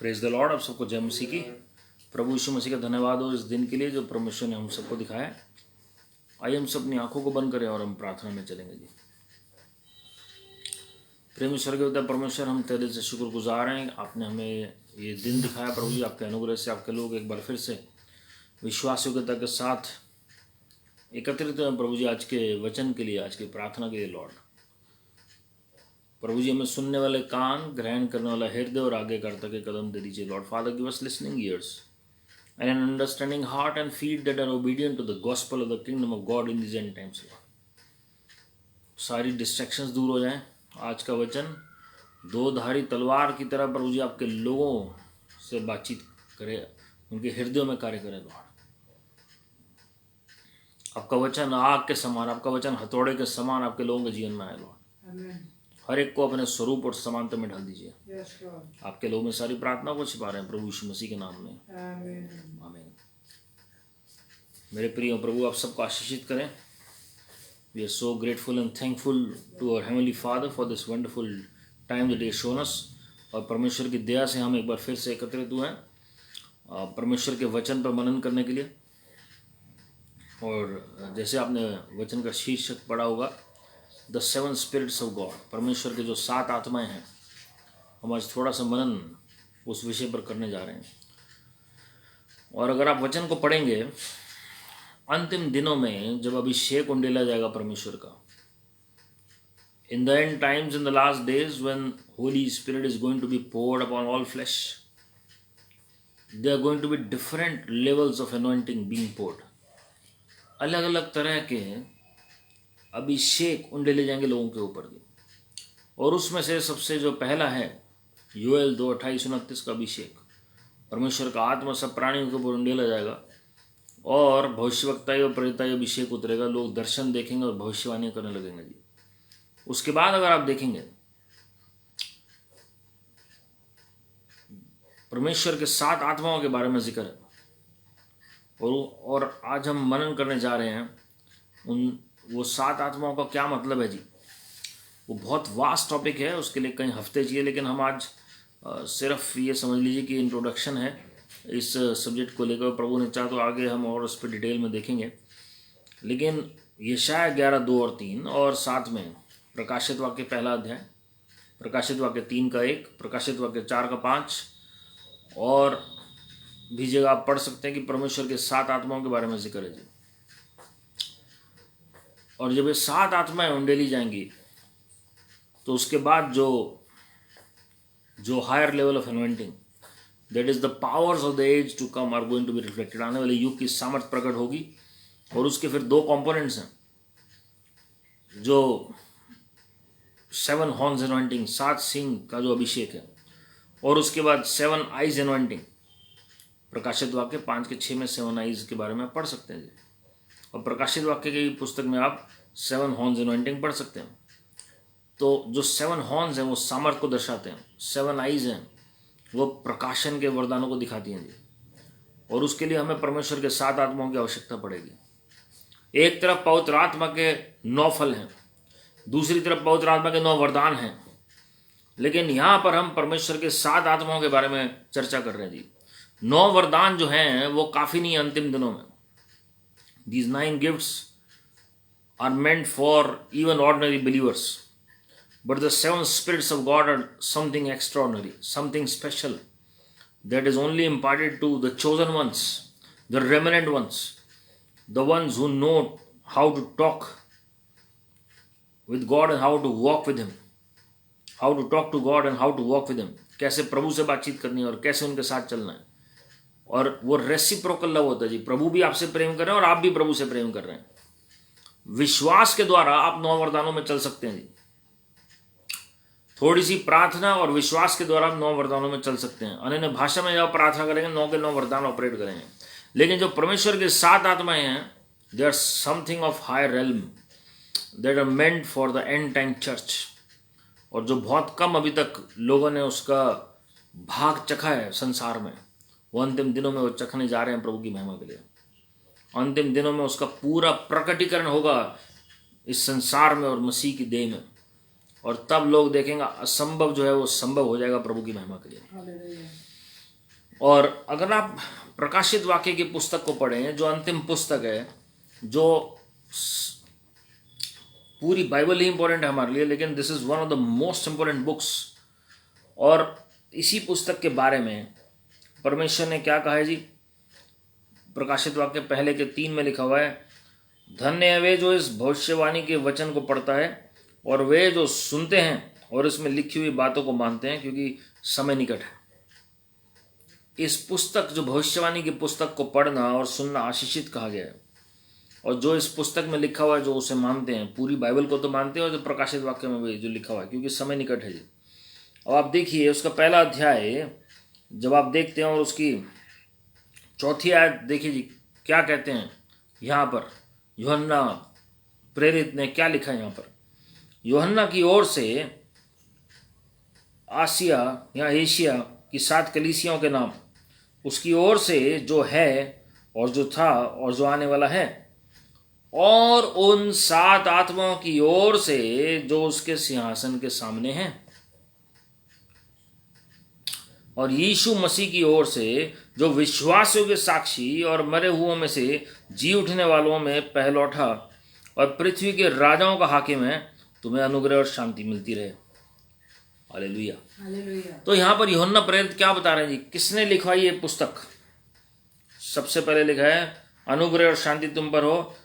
Praise the Lord. आप सबको जय मसीह की। प्रभु यीशु मसीह का धन्यवाद हो इस दिन के लिए जो परमेश्वर ने हम सबको दिखाया। आइए हम सब अपनी आंखों को बंद करें और हम प्रार्थना में चलेंगे जी। प्रेमेश्वर के पिता परमेश्वर, हम तेरे से शुक्रगुजार हैं, आपने हमें ये दिन दिखाया प्रभु जी। आपके अनुग्रह से आपके लोग एक बार फिर से विश्वास योग्यता के साथ एकत्रित हैं प्रभु जी, आज के वचन के लिए, आज की प्रार्थना के लिए। लॉर्ड प्रभु जी, हमें सुनने वाले कान, ग्रहण करने वाला हृदय और आगे करता के कदम दे दीजिए। Lord father, give us listening years and an understanding heart and feet that are obedient to the gospel of the kingdom of God in these end times. सारी डिस्ट्रैक्शंस दूर हो जाएं। आज का वचन दो धारी तलवार की तरह प्रभु जी आपके लोगों से बातचीत करे, उनके हृदयों में कार्य करे। लॉर्ड, आपका वचन आग के समान, आपका वचन हथौड़े के समान आपके लोगों के जीवन में आए। लॉर्ड, हर एक को अपने स्वरूप और समानता में ढाल दीजिए। आपके लोग में सारी प्रार्थना को छिपा रहे हैं प्रभु यीशु मसीह के नाम में, आमीन। मेरे प्रिय प्रभु, आप सबको आशीषित करें। We are so grateful and thankful to our heavenly father for this wonderful time that he has shown us. और परमेश्वर की दया से हम एक बार फिर से एकत्रित हुए हैं परमेश्वर के वचन पर मनन करने के लिए। और जैसे आपने वचन का शीर्षक पढ़ा होगा, the seven spirits of God, परमेश्वर के जो 7 आत्माएं हैं, हम आज थोड़ा सा मनन उस विषय पर करने जा रहे हैं। और अगर आप वचन को पढ़ेंगे, अंतिम दिनों में जब अभिषेक उंडेला जाएगा परमेश्वर का, in the end times, in the last days, when holy spirit is going to be poured upon all flesh, there are going to be different levels of anointing being poured. अलग अलग तरह के अभिषेक उंडेले जाएंगे लोगों के ऊपर भी। और उसमें से सबसे जो पहला है, योएल 2:28-29 का अभिषेक, परमेश्वर का आत्मा सब प्राणियों के ऊपर उंडेला जाएगा और भविष्यवक्ताई और प्रेरिताई अभिषेक उतरेगा। लोग दर्शन देखेंगे और भविष्यवाणी करने लगेंगे जी। उसके बाद अगर आप देखेंगे, परमेश्वर के 7 आत्माओं के बारे में जिक्र है। और आज हम मनन करने जा रहे हैं वो 7 आत्माओं का क्या मतलब है जी। वो बहुत वास्ट टॉपिक है, उसके लिए कई हफ्ते चाहिए, लेकिन हम आज सिर्फ ये समझ लीजिए कि इंट्रोडक्शन है इस सब्जेक्ट को लेकर। प्रभु ने चाहा तो आगे हम और उस पर डिटेल में देखेंगे। लेकिन यशायाह 11:2 और 3, और साथ में प्रकाशित वाक्य 1 अध्याय, प्रकाशित वाक्य 3 का 1, प्रकाशित वाक्य 4 का 5, और भी जगह आप पढ़ सकते हैं कि परमेश्वर के 7 आत्माओं के बारे में जिक्र है जी। और जब ये 7 आत्माएं उंडेली जाएंगी तो उसके बाद जो higher level of anointing, that is the powers of the age to come, are going to be reflected. आने वाले युग की सामर्थ्य प्रकट होगी। और उसके फिर 2 कंपोनेंट्स हैं, जो 7 हॉर्न्स अनॉइंटिंग, 7 सिंह का जो अभिषेक है, और उसके बाद 7 आइज अनॉइंटिंग। प्रकाशित वाक्य 5 के 6 में 7 आइज के बारे में पढ़ सकते हैं जी। और प्रकाशित वाक्य की पुस्तक में आप 7 हॉर्न्स अनॉइंटिंग पढ़ सकते हैं। तो जो 7 हॉर्न्स हैं वो सामर्थ को दर्शाते हैं, 7 आइज हैं वो प्रकाशन के वरदानों को दिखाती हैं जी। और उसके लिए हमें परमेश्वर के 7 आत्माओं की आवश्यकता पड़ेगी। एक तरफ पवित्र आत्मा के 9 फल हैं, दूसरी तरफ पवित्र आत्मा के 9 वरदान हैं। लेकिन यहाँ पर हम परमेश्वर के 7 आत्माओं के बारे में चर्चा कर रहे हैं जी। 9 वरदान जो हैं वो काफ़ी नहीं है अंतिम दिनों में। These 9 gifts are meant for even ordinary believers, but the 7 spirits of God are something extraordinary, something special that is only imparted to the chosen ones, the remnant ones, the ones who know how to talk with God and how to walk with Him, how to talk to God and how to walk with Him, कैसे प्रभु से बातचीत करनी है और कैसे उनके साथ चलना है। और वो रेसिप्रोकल लव होता है जी। प्रभु भी आपसे प्रेम कर रहे हैं और आप भी प्रभु से प्रेम कर रहे हैं। विश्वास के द्वारा आप 9 वरदानों में चल सकते हैं जी। थोड़ी सी प्रार्थना और विश्वास के द्वारा आप 9 वरदानों में चल सकते हैं। अन्य भाषा में जब प्रार्थना करेंगे 9 के 9 वरदान ऑपरेट करेंगे। लेकिन जो परमेश्वर के 7 आत्माएं हैं, they are something of higher realm that are meant for the end time church. और जो बहुत कम अभी तक लोगों ने उसका भाग चखा है संसार में, वो अंतिम दिनों में वो चखने जा रहे हैं प्रभु की महिमा के लिए। अंतिम दिनों में उसका पूरा प्रकटीकरण होगा इस संसार में और मसीह की देह में। और तब लोग देखेंगे असंभव जो है वो संभव हो जाएगा प्रभु की महिमा के लिए। और अगर आप प्रकाशित वाक्य की पुस्तक को पढ़ें, जो अंतिम पुस्तक है, जो पूरी बाइबल ही इंपॉर्टेंट है हमारे लिए, लेकिन this is one of the most important books. और इसी पुस्तक के बारे में परमेश्वर ने क्या कहा है जी? प्रकाशित वाक्य पहले के 3 में लिखा हुआ है, धन्य है वे जो इस भविष्यवाणी के वचन को पढ़ता है और वे जो सुनते हैं और इसमें लिखी हुई बातों को मानते हैं, क्योंकि समय निकट है। इस पुस्तक, जो भविष्यवाणी की पुस्तक को पढ़ना और सुनना आशीषित कहा गया है। और जो इस पुस्तक में लिखा हुआ है, जो उसे मानते हैं, पूरी बाइबल को तो मानते हैं, और जो प्रकाशित वाक्य में भी जो लिखा हुआ है, क्योंकि समय निकट है जी। अब आप देखिए उसका पहला अध्याय जब आप देखते हैं और उसकी 4थी आयत देखिए जी, क्या कहते हैं यहाँ पर। यूहन्ना प्रेरित ने क्या लिखा है यहाँ पर? यूहन्ना की ओर से आसिया या एशिया की 7 कलीसियाओं के नाम, उसकी ओर से जो है और जो था और जो आने वाला है, और उन 7 आत्माओं की ओर से जो उसके सिंहासन के सामने हैं, और यीशु मसीह की ओर से जो विश्वासियों के साक्षी और मरे हुओं में से जी उठने वालों में पहलौठा और पृथ्वी के राजाओं का हाकिम है, तुम्हें अनुग्रह और शांति मिलती रहे। हालेलुया। तो यहाँ पर यूहन्ना प्रेरित क्या बता रहे हैं जी? किसने लिखवाई ये पुस्तक? सबसे पहले लिखा है, अनुग्रह और शांति तुम पर हो,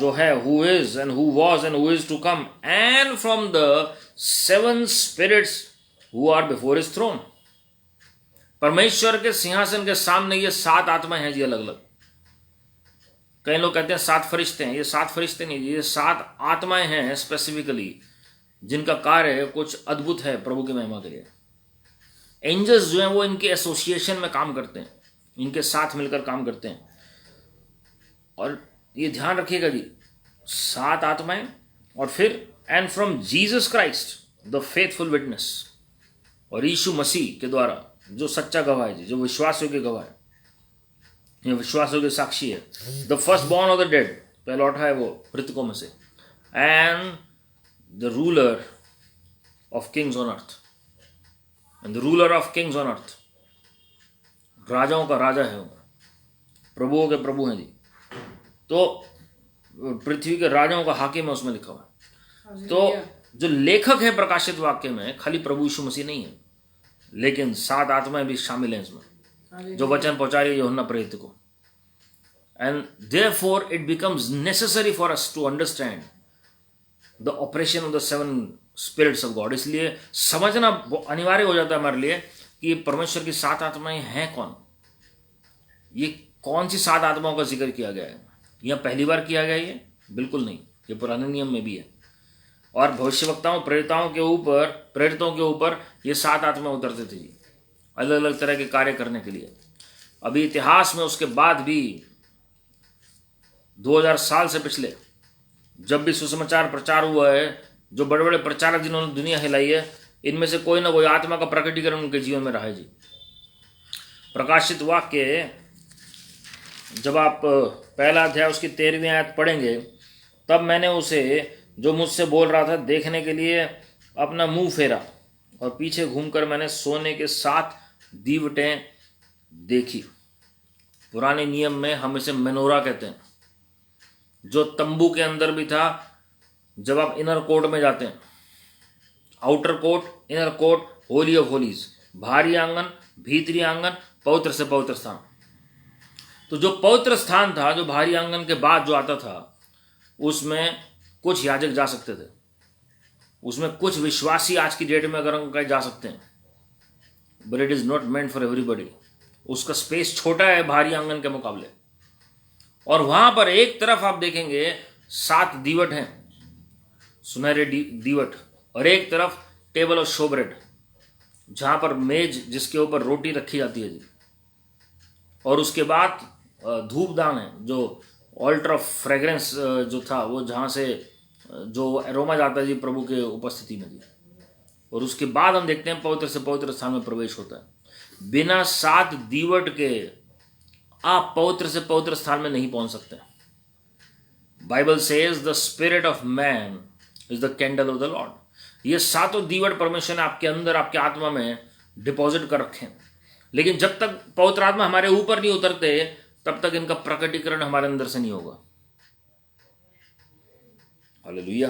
जो है, who is and who was and who is to come, and from the 7 spirits who are before his throne. परमेश्वर के सिंहासन के सामने ये 7 आत्माएं हैं जी, अलग अलग। कई लोग कहते हैं 7 फरिश्ते हैं। ये 7 फरिश्ते नहीं जी, ये 7 आत्माएं हैं स्पेसिफिकली, जिनका कार्य कुछ अद्भुत है प्रभु की महिमा के लिए। एंजल्स जो हैं वो इनके एसोसिएशन में काम करते हैं, इनके साथ मिलकर काम करते हैं। और ये ध्यान रखिएगा जी, 7 आत्माएं, और फिर and from Jesus Christ the faithful witness, और यीशु मसीह के द्वारा जो सच्चा गवाह है जी, जो विश्वासियों के गवाह है, ये विश्वासियों के साक्षी है। The first born of the dead, पहलौठा है वो मृतकों में से, and the ruler of kings on earth, and the ruler of kings on earth, राजाओं का राजा है वो, प्रभुओं के प्रभु हैं जी। तो पृथ्वी के राजाओं का हाकिम है, उसमें लिखा हुआ है। तो जो लेखक है प्रकाशित वाक्य में, खाली प्रभु यीशु मसीह नहीं है, लेकिन 7 आत्माएं भी शामिल हैं इसमें, जो वचन पहुंचा रही है यूहन्ना प्रेरित को। And therefore it becomes necessary for us to understand the operation of the 7 spirits of God. इसलिए समझना अनिवार्य हो जाता है हमारे लिए कि परमेश्वर की 7 आत्माएं हैं कौन, ये कौन सी 7 आत्माओं का जिक्र किया गया है। यह पहली बार किया गया है? बिल्कुल नहीं, ये पुराने नियम में भी है। और भविष्यवक्ताओं प्रेरितों के ऊपर ये 7 आत्मा उतरते थे जी, अलग अलग तरह के कार्य करने के लिए। अभी इतिहास में उसके बाद भी 2000 साल से पिछले जब भी सुसमाचार प्रचार हुआ है, जो बड़े बड़े प्रचारक जिन्होंने दुनिया हिलाई है, इनमें से कोई ना कोई आत्मा का प्रकटीकरण उनके जीवन में रहा है जी। प्रकाशित वाक्य जब आप पहला अध्याय उसकी 13वीं आयत पढ़ेंगे, तब मैंने उसे जो मुझसे बोल रहा था देखने के लिए अपना मुंह फेरा, और पीछे घूमकर मैंने सोने के 7 दीवटें देखी। पुराने नियम में हम इसे मेनोरा कहते हैं, जो तंबू के अंदर भी था। जब आप इनर कोर्ट में जाते हैं, outer court, inner court, Holi of Holis, बाहरी आंगन, भीतरी आंगन, पवित्र से पवित्र स्थान। तो जो पवित्र स्थान था, जो बाहरी आंगन के बाद जो आता था, उसमें कुछ याजक जा सकते थे, उसमें कुछ विश्वासी आज की डेट में अगर हम कहीं जा सकते हैं, but it is not meant for everybody. उसका स्पेस छोटा है बाहरी आंगन के मुकाबले। और वहां पर एक तरफ आप देखेंगे 7 दीवट हैं, सुनहरे दीवट, और एक तरफ टेबल ऑफ शोब्रेड, जहां पर मेज जिसके ऊपर रोटी रखी जाती है जी। और उसके बाद धूपदान है, जो ऑल्टर ऑफ फ्रेग्रेंस जो था, वो जहाँ से जो अरोमा जाता है जी प्रभु के उपस्थिति में जी। और उसके बाद हम देखते हैं पवित्र से पवित्र स्थान में प्रवेश होता है। बिना 7 दीवट के आप पवित्र से पवित्र स्थान में नहीं पहुंच सकते। Bible says the spirit of man is the candle of the Lord. ये 7 दीवट परमेश्वर ने आपके अंदर, आपके आत्मा में डिपॉजिट कर रखे हैं। लेकिन जब तक पवित्र आत्मा हमारे ऊपर नहीं उतरते तब तक इनका प्रकटीकरण हमारे अंदर से नहीं होगा। हालेलुया।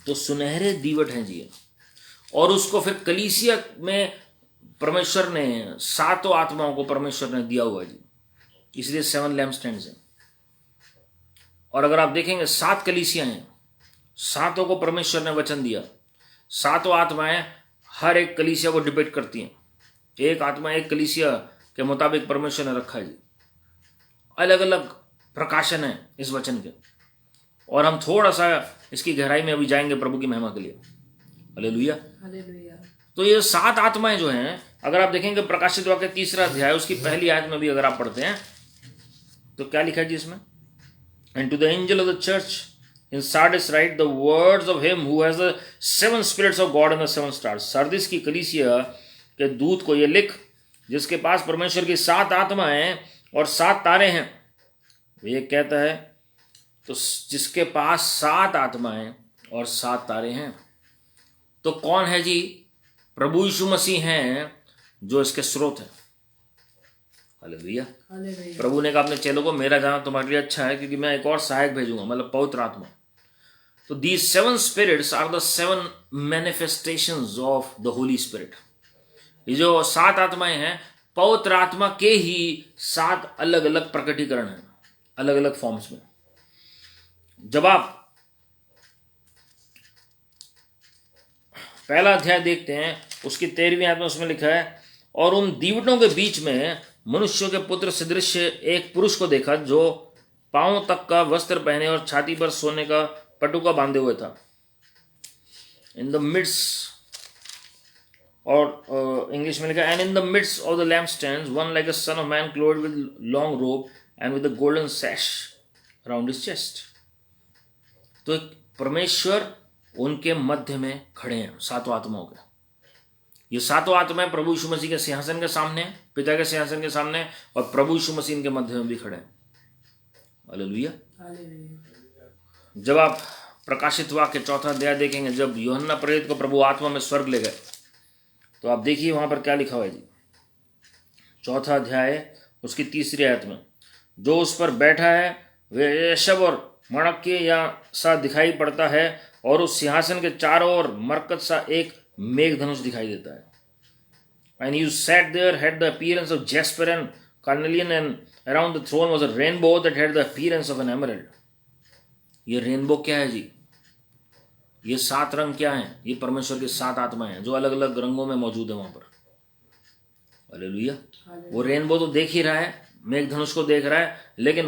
तो सुनहरे दीवट हैं जी, और उसको फिर कलीसिया में परमेश्वर ने सातों आत्माओं को परमेश्वर ने दिया हुआ जी, इसलिए 7 लैम्पस्टैंड्स हैं। और अगर आप देखेंगे 7 कलीसिया हैं, सातों को परमेश्वर ने वचन दिया। सातों आत्माएं हर एक कलीसिया को डिपेंड करती हैं। एक आत्मा एक कलीसिया के मुताबिक परमेश्वर ने रखा है जी। अलग अलग प्रकाशन है इस वचन के, और हम थोड़ा सा इसकी गहराई में अभी जाएंगे प्रभु की महिमा के लिए। हालेलुया। तो ये 7 आत्माएं जो हैं, अगर आप देखेंगे प्रकाशित वाक्य 3 अध्याय उसकी पहली आयत में भी अगर आप पढ़ते हैं तो क्या लिखा है जी इसमें? And to the angel of the church in Sardis write the words of him who has the 7 spirits of God and the 7 stars. Sardis की कलीसिया के दूत को ये लिख, जिसके पास परमेश्वर की 7 आत्माएं और 7 तारे हैं। ये कहता है तो जिसके पास 7 आत्माएं और 7 तारे हैं, तो कौन है जी? प्रभु यीशु मसीह हैं जो इसके स्रोत हैं। हालेलुया। प्रभु ने कहा अपने चेलों को, मेरा जाना तुम्हारे लिए अच्छा है, क्योंकि मैं एक और सहायक भेजूंगा, मतलब पवित्र आत्मा। तो these 7 spirits are the 7 manifestations of the Holy Spirit। ये जो 7 आत्माएं हैं, पवित्र आत्मा के ही 7 अलग अलग प्रकटीकरण हैं, अलग अलग फॉर्म्स में। जब आप पहला अध्याय देखते हैं उसकी 13वीं आयत में, उसमें लिखा है, और उन दीवटों के बीच में मनुष्यों के पुत्र सदृश एक पुरुष को देखा, जो पांव तक का वस्त्र पहने और छाती पर सोने का पटुका बांधे हुए था। इन द मिड्स, और इंग्लिश में लिखा, and in the midst of the lampstand one like a son of man clothed with long robe and with a golden sash around his chest. तो परमेश्वर उनके मध्य में खड़े हैं 7 आत्माओं के। ये 7 आत्माएं प्रभु यीशु मसीह के सिंहासन के सामने, पिता के सिंहासन के सामने, और प्रभु यीशु मसीह इनके मध्य में भी खड़े हैं। हालेलुया। जब आप प्रकाशित वाक्य 4 अध्याय देखेंगे, जब यूहन्ना प्रेरित को प्रभु आत्मा में स्वर्ग ले गए, तो आप देखिए वहां पर क्या लिखा हुआ है जी। 4 अध्याय उसकी 3री आयत में, जो उस पर बैठा है वे यशब और मणक्य या सा दिखाई पड़ता है, और उस सिंहासन के चारों ओर मरकत सा एक मेघधनुष दिखाई देता है। And you sat there had the appearance of jasper and carnelian, and around the throne was a rainbow that had the appearance of an emerald. ये रेनबो क्या है जी? ये 7 रंग क्या हैं? ये परमेश्वर के 7 आत्माएं हैं जो अलग अलग रंगों में मौजूद है वहां पर। हालेलुया। वो रेनबो तो देख ही रहा है, मेघधनुष को देख रहा है, लेकिन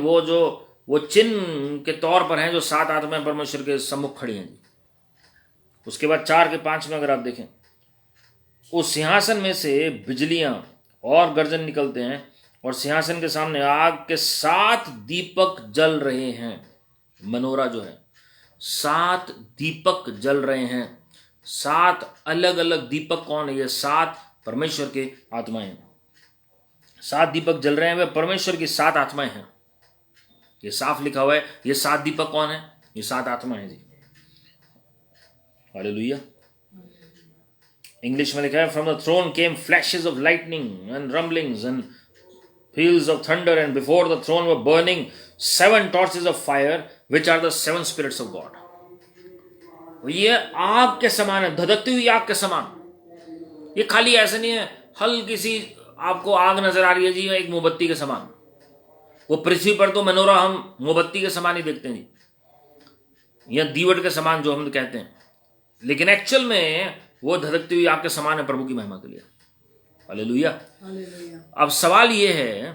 वो चिन्ह के तौर पर हैं जो 7 आत्माएं परमेश्वर के सम्मुख खड़ी हैं जी। उसके बाद 4 के 5 में अगर आप देखें, उस सिंहासन में से बिजलियां और गर्जन निकलते हैं, और सिंहासन के सामने आग के 7 दीपक जल रहे हैं। मनोरा जो है, 7 दीपक जल रहे हैं। 7 अलग अलग दीपक कौन है? ये 7 परमेश्वर के आत्माएं हैं। 7 दीपक जल रहे हैं, वे परमेश्वर की 7 आत्माएं हैं। ये साफ लिखा हुआ है। ये 7 दीपक कौन है? ये 7 आत्माएं हैं जी। हालेलुया। इंग्लिश में लिखा है, from the throne came flashes of lightning and rumblings and peals of thunder, and before the throne were burning 7 torches of fire, which are the 7 spirits of God। ये आग के समान है, धधकती हुई आग के समान। ये खाली ऐसा नहीं है हल्की सी आपको आग नजर आ रही है जी, एक मोमबत्ती के समान। वो पृथ्वी पर तो मनोरा हम मोमबत्ती के समान ही देखते हैं जी, या दीवट के समान जो हम कहते हैं, लेकिन एक्चुअल में वो धधकती हुई आग के समान है प्रभु की महिमा के लिए। हालेलुया। अब सवाल ये है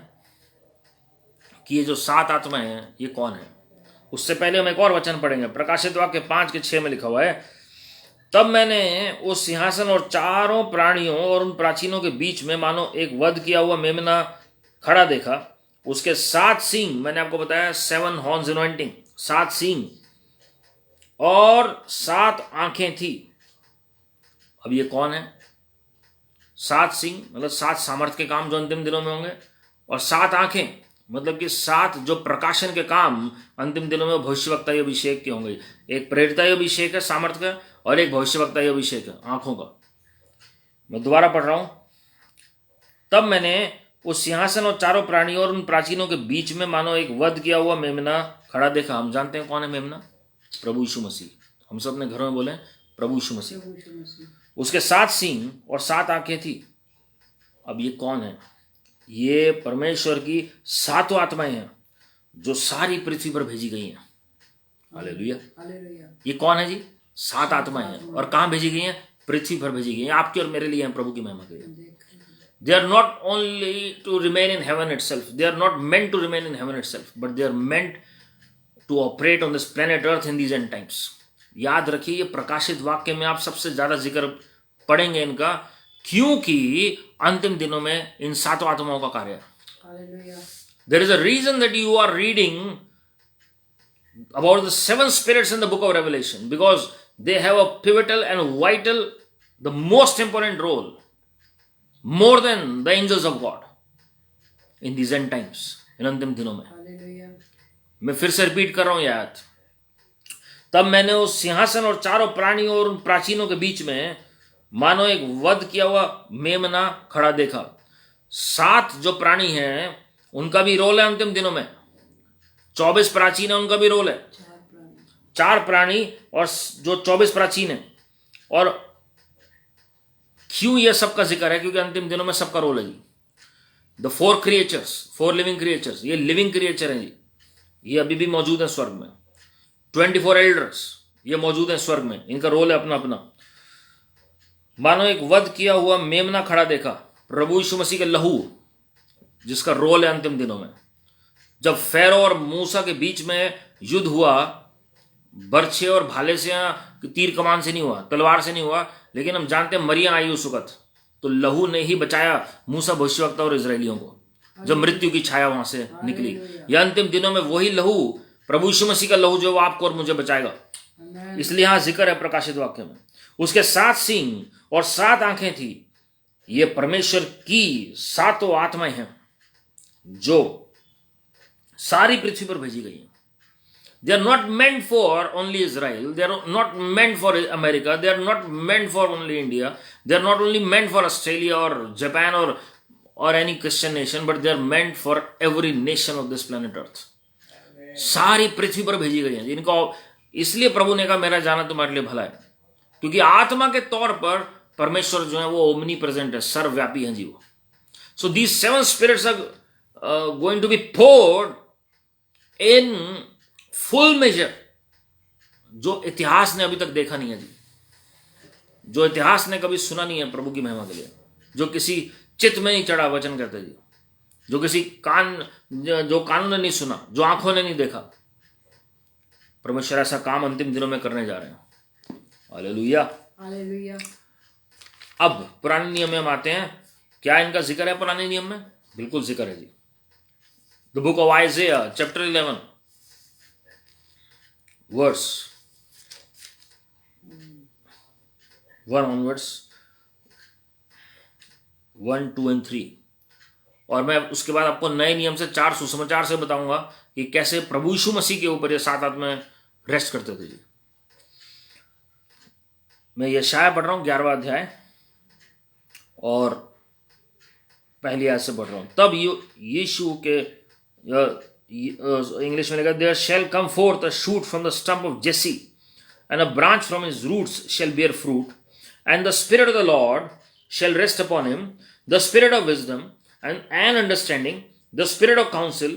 कि ये जो 7 आत्माएं हैं ये कौन है? उससे पहले हम एक और वचन पढ़ेंगे। प्रकाशित वाक्य 5 के 6 में लिखा हुआ है, तब मैंने उस सिंहासन और चारों प्राणियों और उन प्राचीनों के बीच में मानो एक वध किया हुआ मेमना खड़ा देखा। उसके 7 सींग, मैंने आपको बताया 7 हॉर्न्स अनॉइंटिंग, 7 सींग और 7 आंखें थी। अब ये कौन है? 7 सींग मतलब 7 सामर्थ्य के काम जो अंतिम दिनों में होंगे, और 7 आंखें मतलब कि 7 जो प्रकाशन के काम अंतिम दिनों में भविष्यवक्ताई अभिषेक के होंगे। एक प्रेरिताई अभिषेक है सामर्थ्य का, और एक भविष्यवक्ताई अभिषेक है आंखों का। मैं दोबारा पढ़ रहा हूं। तब मैंने उस सिंहासन और चारों प्राणियों और उन प्राचीनों के बीच में मानो एक वध किया हुआ मेमना खड़ा देखा। हम जानते हैं कौन है मेमना? प्रभु यीशु मसीह। हम सब अपने घरों में बोले प्रभु यीशु मसीह। उसके 7 सींग और 7 आंखें थी। अब ये कौन है? ये परमेश्वर की 7 आत्माएं हैं जो सारी पृथ्वी पर भेजी गई हैं। हालेलुया। ये कौन है जी? 7 आत्माएं हैं। और कहां भेजी गई हैं? पृथ्वी पर भेजी गई हैं। आपकी और मेरे लिए हैं, प्रभु की महिमा के लिए। They are not only to remain in heaven itself. They are not meant to remain in heaven itself, but they are meant to operate on this planet Earth in these end times. याद रखिए, ये प्रकाशित वाक्य में आप सबसे ज्यादा जिक्र पढ़ेंगे इनका, क्योंकि अंतिम दिनों में इन 7 आत्माओं का कार्य है। There is a reason that you are reading about the 7 spirits in the book of Revelation, because they have a pivotal and vital, the most important role, more than the angels of God in these end times, in अंतिम दिनों में। मैं फिर से repeat कर रहा हूं याद। तब मैंने उस सिंहासन और चारों प्राणियों और उन प्राचीनों के बीच में मानो एक वध किया हुआ मेमना खड़ा देखा। 7 जो प्राणी हैं उनका भी रोल है अंतिम दिनों में। 24 प्राचीन है, उनका भी रोल है। 4 प्राणी और जो 24 प्राचीन है। और क्यों यह सबका जिक्र है? क्योंकि अंतिम दिनों में सबका रोल है जी। द 4 क्रिएचर्स, 4 लिविंग क्रिएचर्स, ये लिविंग क्रिएचर हैं जी। ये अभी भी मौजूद है स्वर्ग में। 24 एल्डर्स ये मौजूद है स्वर्ग में। इनका रोल है अपना अपना। मानो एक वध किया हुआ मेमना खड़ा देखा। प्रभु यीशु मसीह के लहू जिसका रोल है अंतिम दिनों में। जब फैरो और मूसा के बीच में युद्ध हुआ, बर्छे और भाले से, तीर कमान से नहीं हुआ, तलवार से नहीं हुआ, लेकिन हम जानते हैं मरियम आई उस वक्त, तो लहू ने ही बचाया मूसा भविष्यवक्ता और इजरायलियों को, जब मृत्यु की छाया वहां से निकली। यह अंतिम दिनों में वही लहू, प्रभु यीशु मसीह का लहू, जो आपको और मुझे बचाएगा। इसलिए यहां जिक्र है प्रकाशित वाक्य में। उसके 7 सींग और 7 आंखें थी। ये परमेश्वर की 7 आत्माएं हैं जो सारी पृथ्वी पर भेजी गई हैं। They are not meant for only Israel. They are not meant for America. They are not meant for only India. They are not only meant for Australia or Japan or any Christian nation, but they are meant for every nation of this planet Earth. सारी पृथ्वी पर भेजी गई हैं जिनको, इसलिए प्रभु ने कहा मेरा जाना तुम्हारे लिए भला है, क्योंकि आत्मा के तौर पर परमेश्वर जो है वो ओमनी प्रेजेंट है, सर्वव्यापी हैं जी वो। So these 7 spirits are going to be poured in full measure, जो इतिहास ने अभी तक देखा नहीं है जी, जो इतिहास ने कभी सुना नहीं है प्रभु की महिमा के लिए, जो किसी चित्त में नहीं चढ़ा, वचन कहते जी, जो किसी जो कानों ने नहीं सुना, जो आंखों ने नहीं देखा। परमेश्वर ऐसा काम अंतिम दिनों में करने जा रहे हैं। Hallelujah, hallelujah. अब पुराने नियम में हम आते हैं। क्या इनका जिक्र है पुराने नियम में? बिल्कुल जिक्र है जी। The book of Isaiah chapter 11 verse 1 onwards, 1, 2 and 3। और मैं उसके बाद आपको नए नियम से 4 सुसमाचार से बताऊंगा कि कैसे प्रभु यीशु मसीह के ऊपर ये 7 आत्माएं रेस्ट करते थे जी। मैं यशाया पढ़ रहा हूं 11वां अध्याय और पहली आयत से पढ़ रहा हूं। तब यीशु के, इंग्लिश में लिखा, there shall come forth a shoot from the stump of Jesse and a branch from his roots shall bear fruit and the spirit of the lord shall rest upon him, the spirit of wisdom and understanding, the spirit of counsel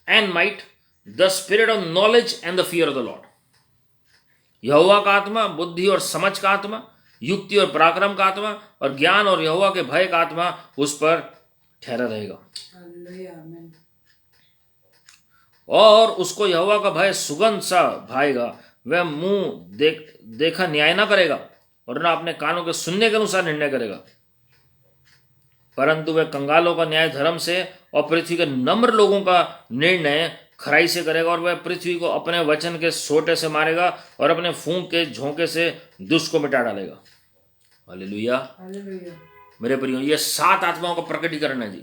and might, the spirit of knowledge and the fear of the Lord। यहोवा का आत्मा, बुद्धि और समझ का आत्मा, युक्ति और पराक्रम का आत्मा और ज्ञान और यहोवा के भय का आत्मा उस पर ठहरा रहेगा। और उसको यहोवा का भय सुगंध सा भाएगा। वह मुंह देखा न्याय ना करेगा और ना अपने कानों के सुनने के अनुसार निर्णय करेगा, परंतु वह कंगालों का न्याय धर्म से और पृथ्वी के नम्र लोगों का निर्णय खराई से करेगा। और वह पृथ्वी को अपने वचन के सोटे से मारेगा और अपने फूंक के झोंके से दुष्ट को मिटा डालेगा। Hallelujah, hallelujah. मेरे प्रियो, ये 7 आत्माओं का प्रकटीकरण है जी,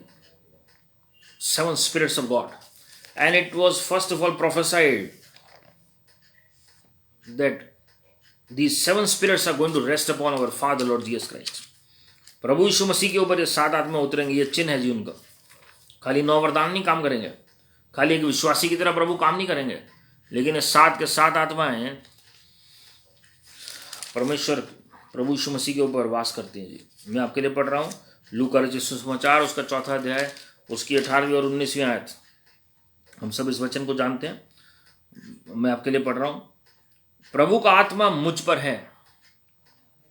7 spirits of God, and it was first of all prophesied that these 7 spirits are going to rest upon our Father Lord Jesus Christ। प्रभु यीशु मसीह के ऊपर ये 7 आत्मा उतरेंगे, ये चिन्ह है जी उनका। खाली 9 वरदान नहीं काम करेंगे, खाली एक विश्वासी की तरह प्रभु काम नहीं करेंगे, लेकिन ये 7 के 7 आत्माएं परमेश्वर प्रभु यीशु मसीह के ऊपर वास करती हैं जी। मैं आपके लिए पढ़ रहा हूँ लूका रचित सुसमाचार उसका 4वां अध्याय उसकी 18वीं और 19वीं आयत। हम सब इस वचन को जानते हैं, मैं आपके लिए पढ़ रहा हूँ। प्रभु का आत्मा मुझ पर है,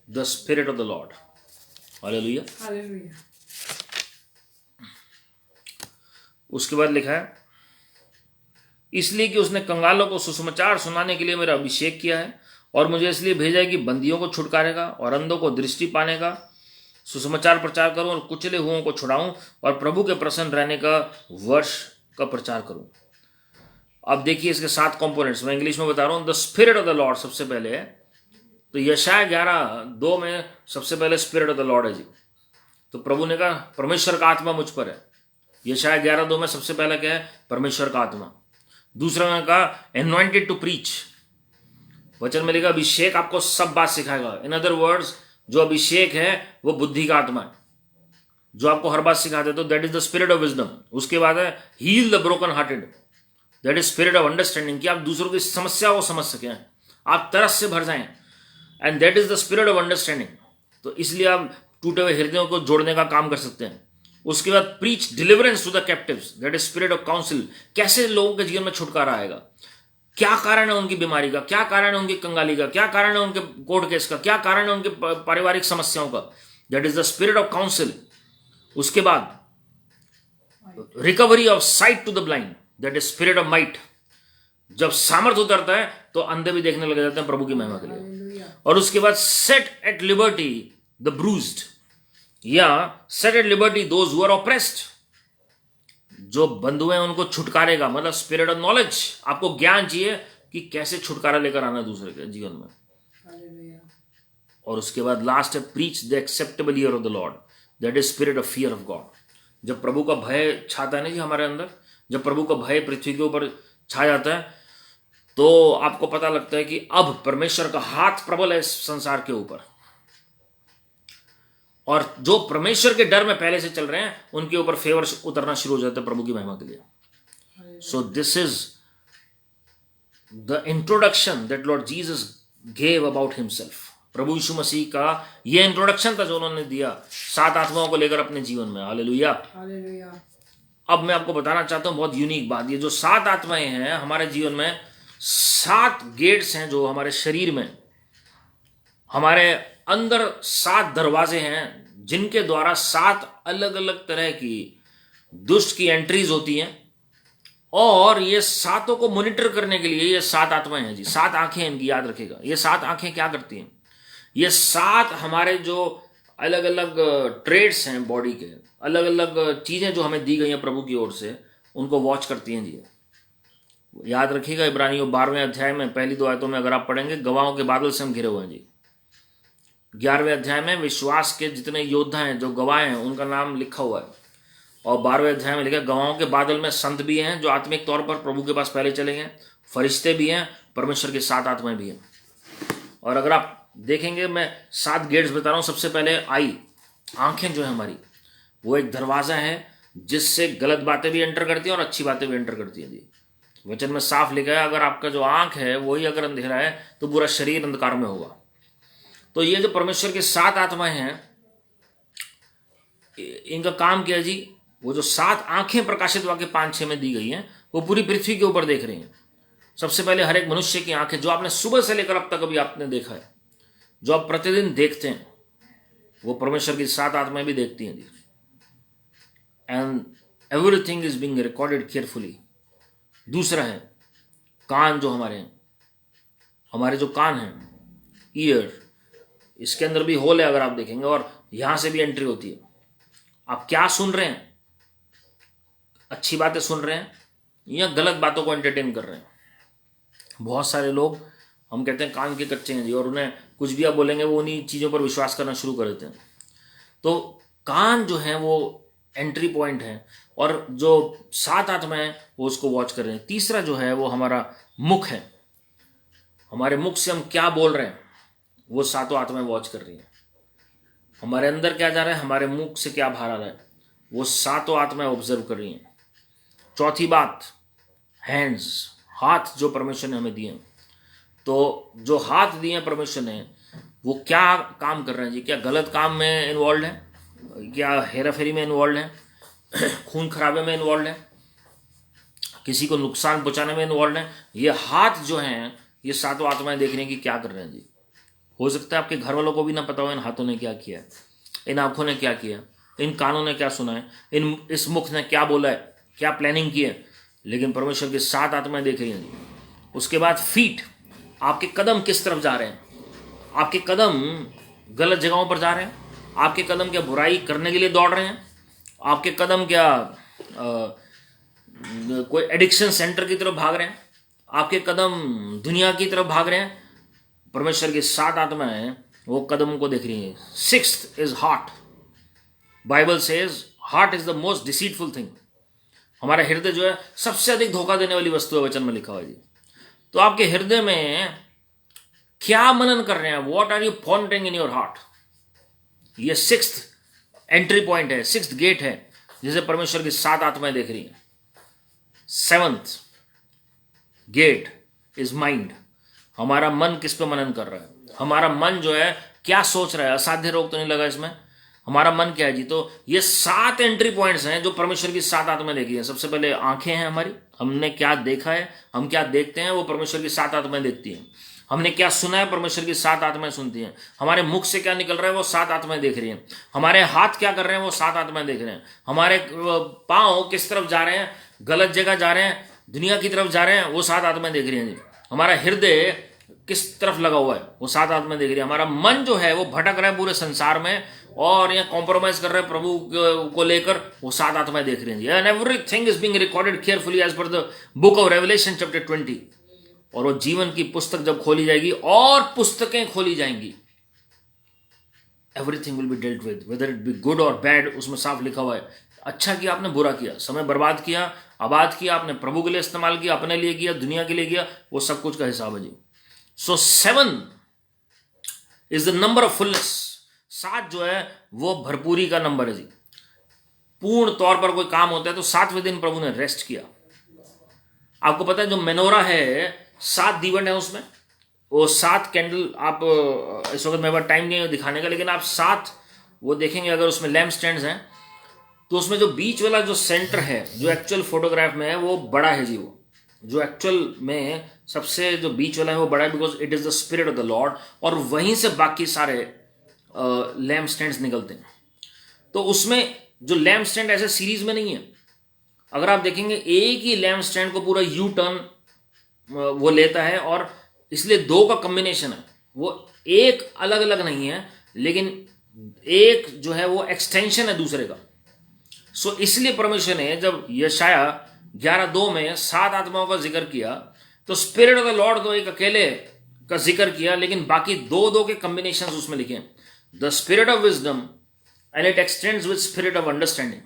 the spirit of the Lord. Hallelujah, hallelujah. उसके बाद लिखा है, इसलिए कि उसने कंगालों को सुसमाचार सुनाने के लिए मेरा अभिषेक किया है, और मुझे इसलिए भेजा है कि बंदियों को छुटकारेगा और अंधों को दृष्टि पाने का सुसमाचार प्रचार करूं, और कुचले हुओं को छुड़ाऊं, और प्रभु के प्रसन्न रहने का वर्ष का प्रचार करूं। अब देखिए इसके 7 कंपोनेंट्स, मैं इंग्लिश में बता रहा हूं। The spirit of the Lord सबसे पहले है, तो यशाया 11:2 में सबसे पहले स्पिरिट ऑफ द लॉर्ड है जी। तो प्रभु ने कहा परमेश्वर का आत्मा मुझ पर है। यशाया 11:2 में सबसे पहला क्या है? परमेश्वर का आत्मा। दूसरा ने कहा एनॉइंटेड टू प्रीच, वचन में लिखा अभिषेक आपको सब बात सिखाएगा। इन अदर वर्ड्स, जो अभिषेक है वो बुद्धि का आत्मा है, जो आपको हर बात सिखाते, तो that is the spirit of wisdom. उसके बाद है heal the broken hearted, that is spirit of understanding, कि आप दूसरों की समस्या को समझ सकें, आप तरस से भर जाएं, and that is the spirit of understanding. तो इसलिए आप टूटे हुए हृदयों को जोड़ने का काम कर सकते हैं। उसके बाद preach deliverance to the captives, that is spirit of counsel, कैसे लोगों के जीवन में छुटकारा आएगा, क्या कारण है उनकी बीमारी का, क्या कारण है उनकी कंगाली का, क्या कारण है उनके कोर्ट केस का, क्या कारण है उनके पारिवारिक समस्याओं का, that is the spirit of counsel. उसके बाद recovery of sight to the blind, that is spirit of might, जब सामर्थ्य उतरता है तो अंधे भी देखने लग जाते हैं प्रभु की महिमा के लिए। और उसके बाद set at liberty the bruised, या set at liberty those who are oppressed, जो बंधु हैं उनको छुटकारेगा, मतलब स्पिरिट ऑफ नॉलेज, आपको ज्ञान चाहिए कि कैसे छुटकारा लेकर आना दूसरे के जीवन में। और उसके बाद लास्ट है preach the acceptable year of the Lord, that is spirit of fear of God. जब प्रभु का भय छाता है ना जी हमारे अंदर, जब प्रभु का भय पृथ्वी के ऊपर छा जाता है, तो आपको पता लगता है कि अब परमेश्वर का हाथ प्रबल है इस संसार के ऊपर, और जो परमेश्वर के डर में पहले से चल रहे हैं उनके ऊपर फेवर उतरना शुरू हो जाता है प्रभु की महिमा के लिए। So this is the introduction that Lord Jesus gave about himself. प्रभु यीशु मसीह का यह इंट्रोडक्शन था जो उन्होंने दिया 7 आत्माओं को लेकर अपने जीवन में। Hallelujah, hallelujah. अब मैं आपको बताना चाहता हूं बहुत यूनिक बात, ये जो 7 आत्माएं हैं हमारे जीवन में, 7 गेट्स हैं जो हमारे शरीर में, हमारे अंदर 7 दरवाजे हैं जिनके द्वारा 7 अलग अलग तरह की दुष्ट की एंट्रीज होती हैं, और ये 7 को मॉनिटर करने के लिए ये 7 आत्माएं हैं जी। 7 आंखें इनकी, याद रखेगा। ये 7 आंखें क्या करती हैं? ये 7 हमारे जो अलग अलग ट्रेड्स हैं बॉडी के, अलग अलग चीजें जो हमें दी गई हैं प्रभु की ओर से, उनको वॉच करती हैं जी। याद रखिएगा इब्रानियों 12वें अध्याय में पहली 2 आयतों में अगर आप पढ़ेंगे, गवाहों के बादल से हम घिरे हुए हैं जी। 11वें अध्याय में विश्वास के जितने योद्धा हैं जो गवाह हैं उनका नाम लिखा हुआ है, और 12वें अध्याय में लिखा गवाहों के बादल में संत भी हैं जो आत्मिक तौर पर प्रभु के पास पहले चले गए, फरिश्ते भी हैं, परमेश्वर के 7 आत्माएं भी हैं। और अगर आप देखेंगे, मैं 7 गेट्स बता रहा हूं। सबसे पहले आई, आंखें जो है हमारी, वो एक दरवाजा है जिससे गलत बातें भी एंटर करती हैं और अच्छी बातें भी एंटर करती हैं जी। वचन में साफ लिखा है अगर आपका जो आंख है वही अगर अंधेरा है तो पूरा शरीर अंधकार में होगा। तो ये जो परमेश्वर के 7 आत्माएं हैं, इनका काम क्या है जी? वो जो 7 आंखें प्रकाशित वाक्य 5-6 में दी गई हैं, वो पूरी पृथ्वी के ऊपर देख रही हैं। सबसे पहले हर एक मनुष्य की आंखें, जो आपने सुबह से लेकर अब तक अभी आपने देखा है, जो आप प्रतिदिन देखते हैं, वो परमेश्वर की 7 आत्माएं भी देखती हैं जी। And everything is being recorded carefully. दूसरा है कान, जो हमारे हैं, हमारे जो कान हैं, ईयर, इसके अंदर भी होल है अगर आप देखेंगे, और यहां से भी एंट्री होती है। आप क्या सुन रहे हैं? अच्छी बातें सुन रहे हैं या गलत बातों को एंटरटेन कर रहे हैं? बहुत सारे लोग, हम कहते हैं कान के कच्चे हैं जी, और उन्हें कुछ भी आप बोलेंगे वो उन्हीं चीज़ों पर विश्वास करना शुरू कर देते हैं। तो कान जो है वो एंट्री पॉइंट है, और जो 7 आत्माएं हैं वो उसको वॉच कर रहे हैं। तीसरा जो है वो हमारा मुख है। हमारे मुख से हम क्या बोल रहे हैं वो 7 आत्माएं वॉच कर रही हैं। हमारे अंदर क्या जा रहा है, हमारे मुख से क्या बाहर आ रहा है, वो सातों आत्माएं ऑब्जर्व कर रही हैं। चौथी बात, हैंड्स, हाथ जो परमेश्वर ने हमें दिए। तो जो हाथ दिए हैं परमेश्वर ने, वो क्या काम कर रहे हैं जी? क्या गलत काम में इन्वॉल्व है? क्या हेरा फेरी में इन्वॉल्व है? खून खराबे में इन्वॉल्व है? किसी को नुकसान पहुंचाने में इन्वॉल्व है? ये हाथ जो हैं, ये सातों आत्माएं देख रही हैं कि क्या कर रहे हैं जी। हो सकता है आपके घर वालों को भी ना पता हो इन हाथों ने क्या किया है, इन आंखों ने क्या किया, इन कानों ने क्या सुना है, इस मुख ने क्या बोला है, क्या प्लानिंग की है, लेकिन परमेश्वर की सात आत्माएं देख रही हैं जी। उसके बाद फीट, आपके कदम किस तरफ जा रहे हैं? आपके कदम गलत जगहों पर जा रहे हैं? आपके कदम क्या बुराई करने के लिए दौड़ रहे हैं? आपके कदम क्या कोई एडिक्शन सेंटर की तरफ भाग रहे हैं? आपके कदम दुनिया की तरफ भाग रहे हैं? परमेश्वर की सात आत्माएं वो कदम को देख रही हैं। Sixth is heart. Bible says heart is the most deceitful thing. हमारा हृदय जो है सबसे अधिक धोखा देने वाली वस्तु है, वचन में लिखा हुआ है जी। तो आपके हृदय में क्या मनन कर रहे हैं? What are you pondering in your heart? ये सिक्स्थ एंट्री पॉइंट है, सिक्स्थ गेट है, जिसे परमेश्वर की सात आत्माएं देख रही हैं। Seventh gate is mind. हमारा मन किस पे मनन कर रहा है? हमारा मन जो है क्या सोच रहा है? असाध्य रोग तो नहीं लगा इसमें? हमारा मन क्या है जी? तो ये सात एंट्री पॉइंट्स हैं जो परमेश्वर की सात आत्माएं देखी है। सबसे पहले आंखें हैं हमारी, हमने क्या देखा है, हम क्या देखते हैं, वो परमेश्वर की सात आत्माएं देखती हैं। हमने क्या सुना है, परमेश्वर की सात आत्माएं सुनती हैं। हमारे मुख से क्या निकल रहा है, वो सात आत्माएं देख रही हैं। हमारे हाथ क्या कर रहे हैं, वो सात आत्माएं देख रहे हैं। हमारे पांव किस तरफ जा रहे हैं, गलत जगह जा रहे हैं, दुनिया की तरफ जा रहे हैं, वो सात आत्माएं देख रही हैं जी। हमारा हृदय किस तरफ लगा हुआ है, वो सात आत्माएं देख रही है। हमारा मन जो है वो भटक रहा है पूरे संसार में और यहाँ कॉम्प्रोमाइज कर रहे हैं प्रभु को लेकर, वो सात आत्माएं देख रही हैं। And everything is being recorded carefully as per the book of revelation chapter 20। और वो जीवन की पुस्तक जब खोली जाएगी और पुस्तकें खोली जाएंगी, everything will be dealt with, whether it be good और बैड। उसमें साफ लिखा हुआ है, अच्छा किया आपने, बुरा किया, समय बर्बाद किया, आबाद किया आपने, प्रभु के लिए इस्तेमाल किया, अपने लिए किया, दुनिया के लिए किया, वो सब कुछ का हिसाब है जी। सो 7 is the number of fullness. 7 जो है वो भरपूरी का नंबर है जी। पूर्ण तौर पर कोई काम होता है तो 7वें दिन प्रभु ने रेस्ट किया। आपको पता है जो मेनोरा है 7 दीवट है उसमें, वो 7 कैंडल। आप इस वक्त मेरे पास टाइम नहीं है दिखाने का, लेकिन आप 7 वो देखेंगे अगर उसमें लैम्प स्टैंड्स हैं तो उसमें जो बीच वाला जो सेंटर है जो एक्चुअल फोटोग्राफ में है वो बड़ा है जी। वो जो एक्चुअल में सबसे जो बीच वाला है वो बड़ा है, because it is the spirit of the Lord. और वहीं से बाकी सारे लैम्प स्टैंड्स निकलते हैं। तो उसमें जो लैम्प स्टैंड ऐसे सीरीज में नहीं है, अगर आप देखेंगे एक ही लैम्प स्टैंड को पूरा यू टर्न वो लेता है, और इसलिए 2 का कॉम्बिनेशन है। वो एक अलग अलग नहीं है, लेकिन एक जो है वो एक्सटेंशन है दूसरे का। सो इसलिए परमेश्वर ने जब यशाया 11:2 में 7 आत्माओं का जिक्र किया तो स्पिरिट ऑफ द लॉर्ड तो एक अकेले का जिक्र किया, लेकिन बाकी 2 के कॉम्बिनेशन उसमें लिखे हैं। The spirit of wisdom and it x tends with spirit of understanding,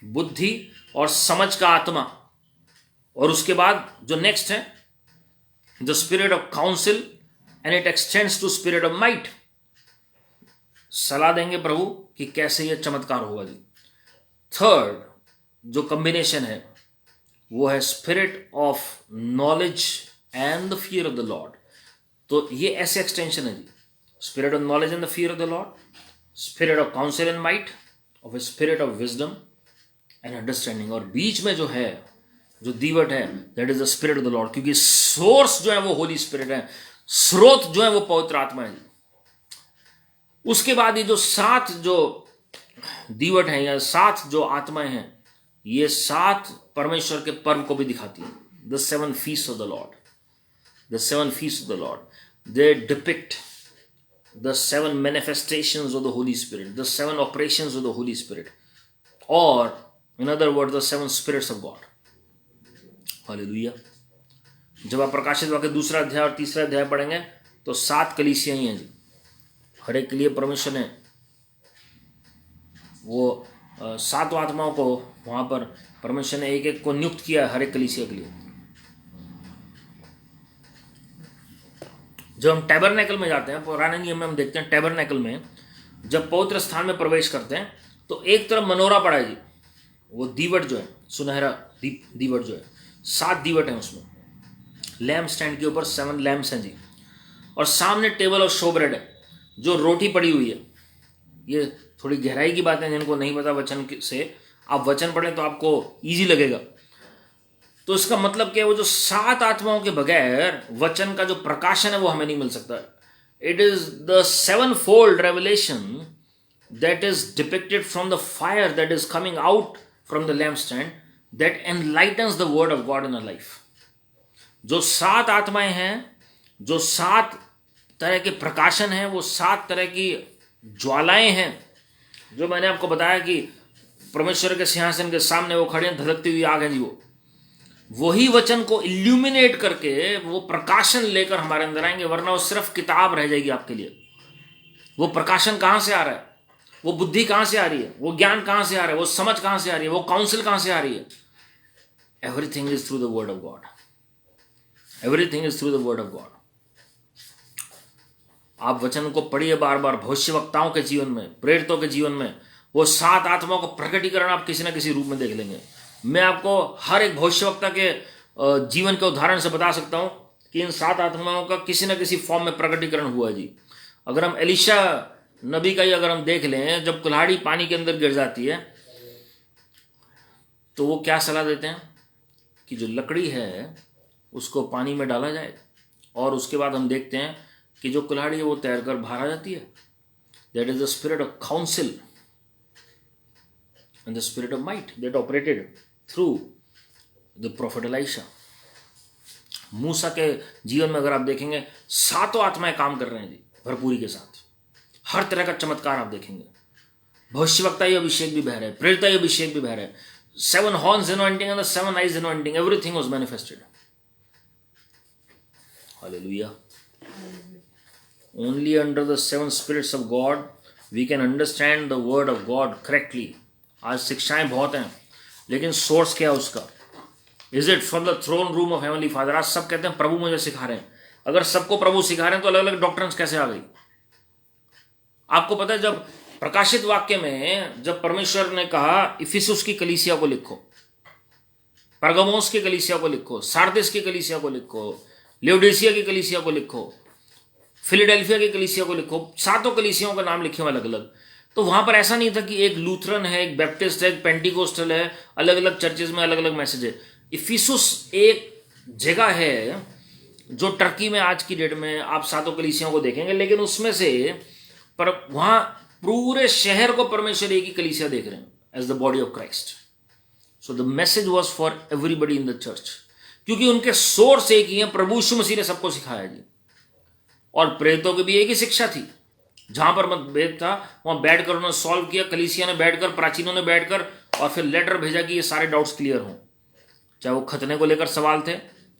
बुद्धि और समझ का आत्मा। और उसके बाद जो नेक्स्ट है the spirit of counsel and it extends to spirit of might. सलाह देंगे प्रभु कि कैसे यह चमत्कार होगा जी। थर्ड जो कॉम्बिनेशन है वो है spirit of knowledge and the fear of the Lord. तो ये ऐसे एक्सटेंशन है जी, spirit of knowledge and the fear of the Lord, spirit of counsel and might, of spirit of wisdom and understanding. और बीच में जो है जो दीवट है that is the spirit of the Lord, क्योंकि सोर्स जो है वो होली स्पिरिट है, स्रोत जो है वो पवित्र आत्मा है। उसके बाद ये जो 7 जो दीवट है या 7 जो आत्माएं हैं, ये 7 परमेश्वर के पर्व को भी दिखाती है। The 7 feast of the Lord, the 7 feast of the Lord, they depict the 7 manifestations of the Holy Spirit, the 7 operations of the Holy Spirit, और in other word the 7 spirits of God. Hallelujah. जब आप प्रकाशित वाक्य 2 अध्याय और 3 अध्याय पढ़ेंगे तो 7 कलीसियां ही हैं जी। हर एक के लिए परमेश्वर ने वो 7 आत्माओं को वहां पर परमेश्वर ने एक एक को नियुक्त किया हर एक कलीसिया के लिए। जब हम टैबरनेकल में जाते हैं, पुराने नियम में हम देखते हैं टैबरनेकल में जब पवित्र स्थान में प्रवेश करते हैं तो एक तरफ मनोरा पड़ा है जी, वो दीवट जो है, सुनहरा दीवट जो है, 7 दीवट है उसमें, लैम्प स्टैंड के ऊपर 7 लैम्प्स हैं जी, और सामने टेबल और शो ब्रेड है, जो रोटी पड़ी हुई है। ये थोड़ी गहराई की बात है, जिनको नहीं पता वचन से, आप वचन पढ़ें तो आपको ईजी लगेगा। तो इसका मतलब क्या है, वो जो 7 आत्माओं के बगैर वचन का जो प्रकाशन है वो हमें नहीं मिल सकता। It is the 7-fold revelation that is depicted from the fire that is coming out from the lampstand that enlightens the word of God in a life. जो 7 आत्माएं हैं, जो 7 तरह के प्रकाशन हैं, वो 7 तरह की ज्वालाएं हैं, जो मैंने आपको बताया कि परमेश्वर के सिंहासन के सामने वो खड़े हैं, धधकती हुई आग है जी, वो वही वचन को इल्यूमिनेट करके वो प्रकाशन लेकर हमारे अंदर आएंगे, वरना वो सिर्फ किताब रह जाएगी आपके लिए। वो प्रकाशन कहां से आ रहा है, वो बुद्धि कहां से आ रही है, वो ज्ञान कहां से आ रहा है, वो समझ कहां से आ रही है, वो काउंसिल कहां से आ रही है? Everything is through the word of God. Everything is through the word of God. आप वचन को पढ़िए बार बार। भविष्यवक्ताओं के जीवन में, प्रेरितों के जीवन में वो 7 आत्माओं का प्रकटीकरण आप किसी ना किसी रूप में देख लेंगे। मैं आपको हर एक भविष्यवक्ता के जीवन के उदाहरण से बता सकता हूं कि इन 7 आत्माओं का किसी ना किसी फॉर्म में प्रकटीकरण हुआ जी। अगर हम एलिशा नबी का ही अगर हम देख लें, जब कुल्हाड़ी पानी के अंदर गिर जाती है तो वो क्या सलाह देते हैं कि जो लकड़ी है उसको पानी में डाला जाए, और उसके बाद हम देखते हैं कि जो कुल्हाड़ी है वो तैरकर बाहर आ जाती है। That is the spirit of council and the spirit of might that operated through the prophet Elisha. मूसा के जीवन में अगर आप देखेंगे 7 आत्माएं काम कर रहे हैं जी, भरपूरी के साथ। हर तरह का चमत्कार आप देखेंगे। भविष्यवक्ताई अभिषेक भी बह रहे हैं, प्रेरिताई अभिषेक भी बह रहे हैं। 7 horns anointing and the 7 eyes anointing, everything was manifested. Hallelujah. Only under the 7 spirits of God we can understand the word of God correctly. आज शिक्षाएं बहुत हैं, लेकिन सोर्स क्या है उसका? Is it from the throne room of heavenly father? आज सब कहते हैं प्रभु मुझे सिखा रहे हैं। अगर सबको प्रभु सिखा रहे हैं तो अलग अलग डॉक्ट्रिन्स कैसे आ गई? आपको पता है, जब प्रकाशित वाक्य में जब परमेश्वर ने कहा इफिसुस की कलीसिया को लिखो, परगमोस की कलीसिया को लिखो, सार्दिस की कलीसिया को लिखो, लियोडीसिया की कलीसिया को लिखो, फिलाडेल्फिया की कलीसिया को लिखो, 7 कलीसियाओं का नाम लिखे अलग अलग। तो वहां पर ऐसा नहीं था कि एक लूथरन है, एक बैप्टिस्ट है, एक पेंटिकोस्टल है, अलग अलग चर्चेज में अलग अलग मैसेज है। इफिसुस एक जगह है जो टर्की में आज की डेट में आप 7 कलीसियाओं को देखेंगे, लेकिन उसमें से पर वहां पूरे शहर को परमेश्वर एक ही कलीसिया देख रहे हैं as the body of Christ. So the message was for everybody in the church, क्योंकि उनके सोर्स एक ही है, प्रभु यीशु मसीह ने सबको सिखाया जी। और प्रेरितों की भी एक ही शिक्षा थी। जहां पर मतभेद था वहां बैठकर उन्होंने सॉल्व किया, कलीसिया ने बैठकर, प्राचीनों ने बैठकर, और फिर लेटर भेजा कि ये सारे डाउट्स क्लियर हों। चाहे वो खतने को लेकर सवाल थे,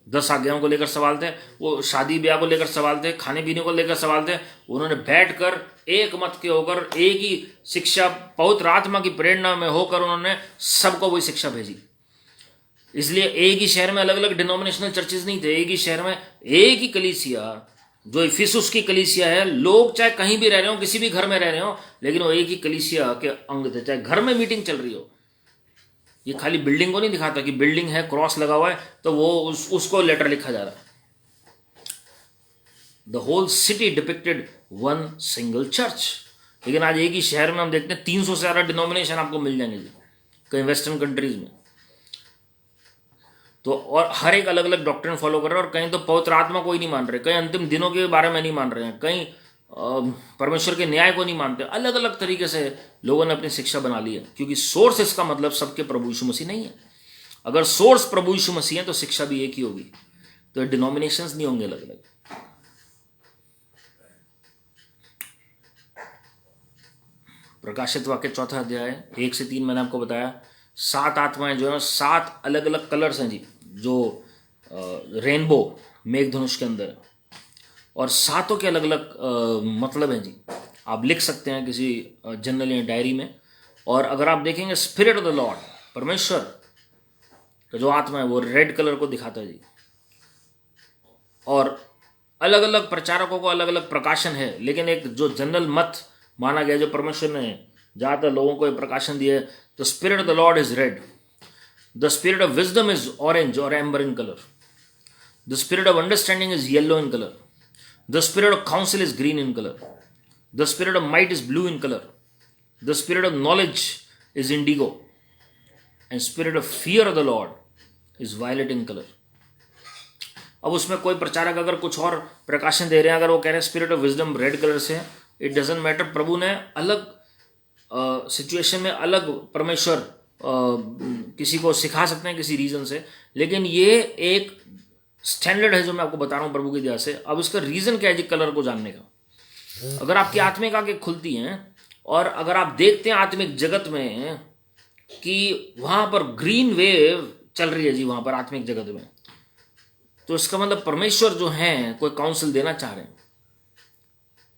10 आज्ञाओं को लेकर सवाल थे, वो शादी ब्याह को लेकर सवाल थे, खाने पीने को लेकर सवाल थे, उन्होंने बैठकर एक मत के होकर एक ही शिक्षा पवित्र आत्मा की प्रेरणा में होकर उन्होंने सबको वही शिक्षा भेजी। इसलिए एक ही शहर में अलग अलग डिनोमिनेशनल चर्चेज नहीं थे, एक ही शहर में एक ही कलीसिया जो इफिसुस की कलीसिया है। लोग चाहे कहीं भी रह रहे हो, किसी भी घर में रह रहे हो, लेकिन वो एक ही कलीसिया के अंग थे। चाहे घर में मीटिंग चल रही हो, ये खाली बिल्डिंग को नहीं दिखाता कि बिल्डिंग है, क्रॉस लगा हुआ है तो वो उसको लेटर लिखा जा रहा है। The whole city depicted one single church. लेकिन आज एक ही शहर में हम देखते हैं 300 से ज्यादा डिनोमिनेशन आपको मिल जाएंगे जी, कहीं वेस्टर्न कंट्रीज में तो। और हर एक अलग अलग डॉक्ट्रिन फॉलो कर रहे हैं, और कहीं तो पवित्र आत्मा को ही नहीं मान रहे, कहीं अंतिम दिनों के बारे में नहीं मान रहे हैं, कहीं परमेश्वर के न्याय को नहीं मानते। अलग अलग तरीके से लोगों ने अपनी शिक्षा बना ली है, क्योंकि सोर्स इसका मतलब सबके प्रभु यीशु मसीह नहीं है। अगर सोर्स प्रभु यीशु मसीह है तो शिक्षा भी एक ही होगी, तो डिनोमिनेशंस नहीं होंगे अलग अलग। प्रकाशित वाक्य 4 अध्याय 1 से 3 मैंने आपको बताया। 7 आत्माएं जो है 7 अलग अलग कलर्स हैं जी, जो रेनबो मेघधनुष के अंदर है, और 7 के अलग अलग मतलब हैं जी। आप लिख सकते हैं किसी जर्नल या डायरी में। और अगर आप देखेंगे स्पिरिट ऑफ द लॉर्ड, परमेश्वर का जो आत्मा है वो रेड कलर को दिखाता है जी। और अलग अलग प्रचारकों को अलग अलग प्रकाशन है, लेकिन एक जो जनरल माना गया, जो परमेश्वर ने ज़्यादातर लोगों को ये प्रकाशन दिया है। The spirit of the Lord is red, the spirit of wisdom is orange और amber in colour, the spirit of understanding is yellow in colour, the spirit of counsel is green in colour, the spirit of might is blue in colour, the spirit of knowledge is indigo, and spirit of fear of the Lord is violet in colour. अब उसमें कोई प्रचारक अगर कुछ और प्रकाशन दे रहे हैं, अगर वो कह रहे हैं spirit of wisdom red colour से, इट डजेंट मैटर। प्रभु ने अलग सिचुएशन में अलग परमेश्वर किसी को सिखा सकते हैं किसी रीजन से, लेकिन ये एक स्टैंडर्ड है जो मैं आपको बता रहा हूँ प्रभु की दया से। अब इसका रीजन क्या है जी कलर को जानने का? अगर आपकी आत्मिक आंखें खुलती हैं और अगर आप देखते हैं आत्मिक जगत में कि वहां पर ग्रीन वेव चल रही है जी वहां पर आत्मिक जगत में, तो इसका मतलब परमेश्वर जो है कोई काउंसिल देना चाह रहे हैं।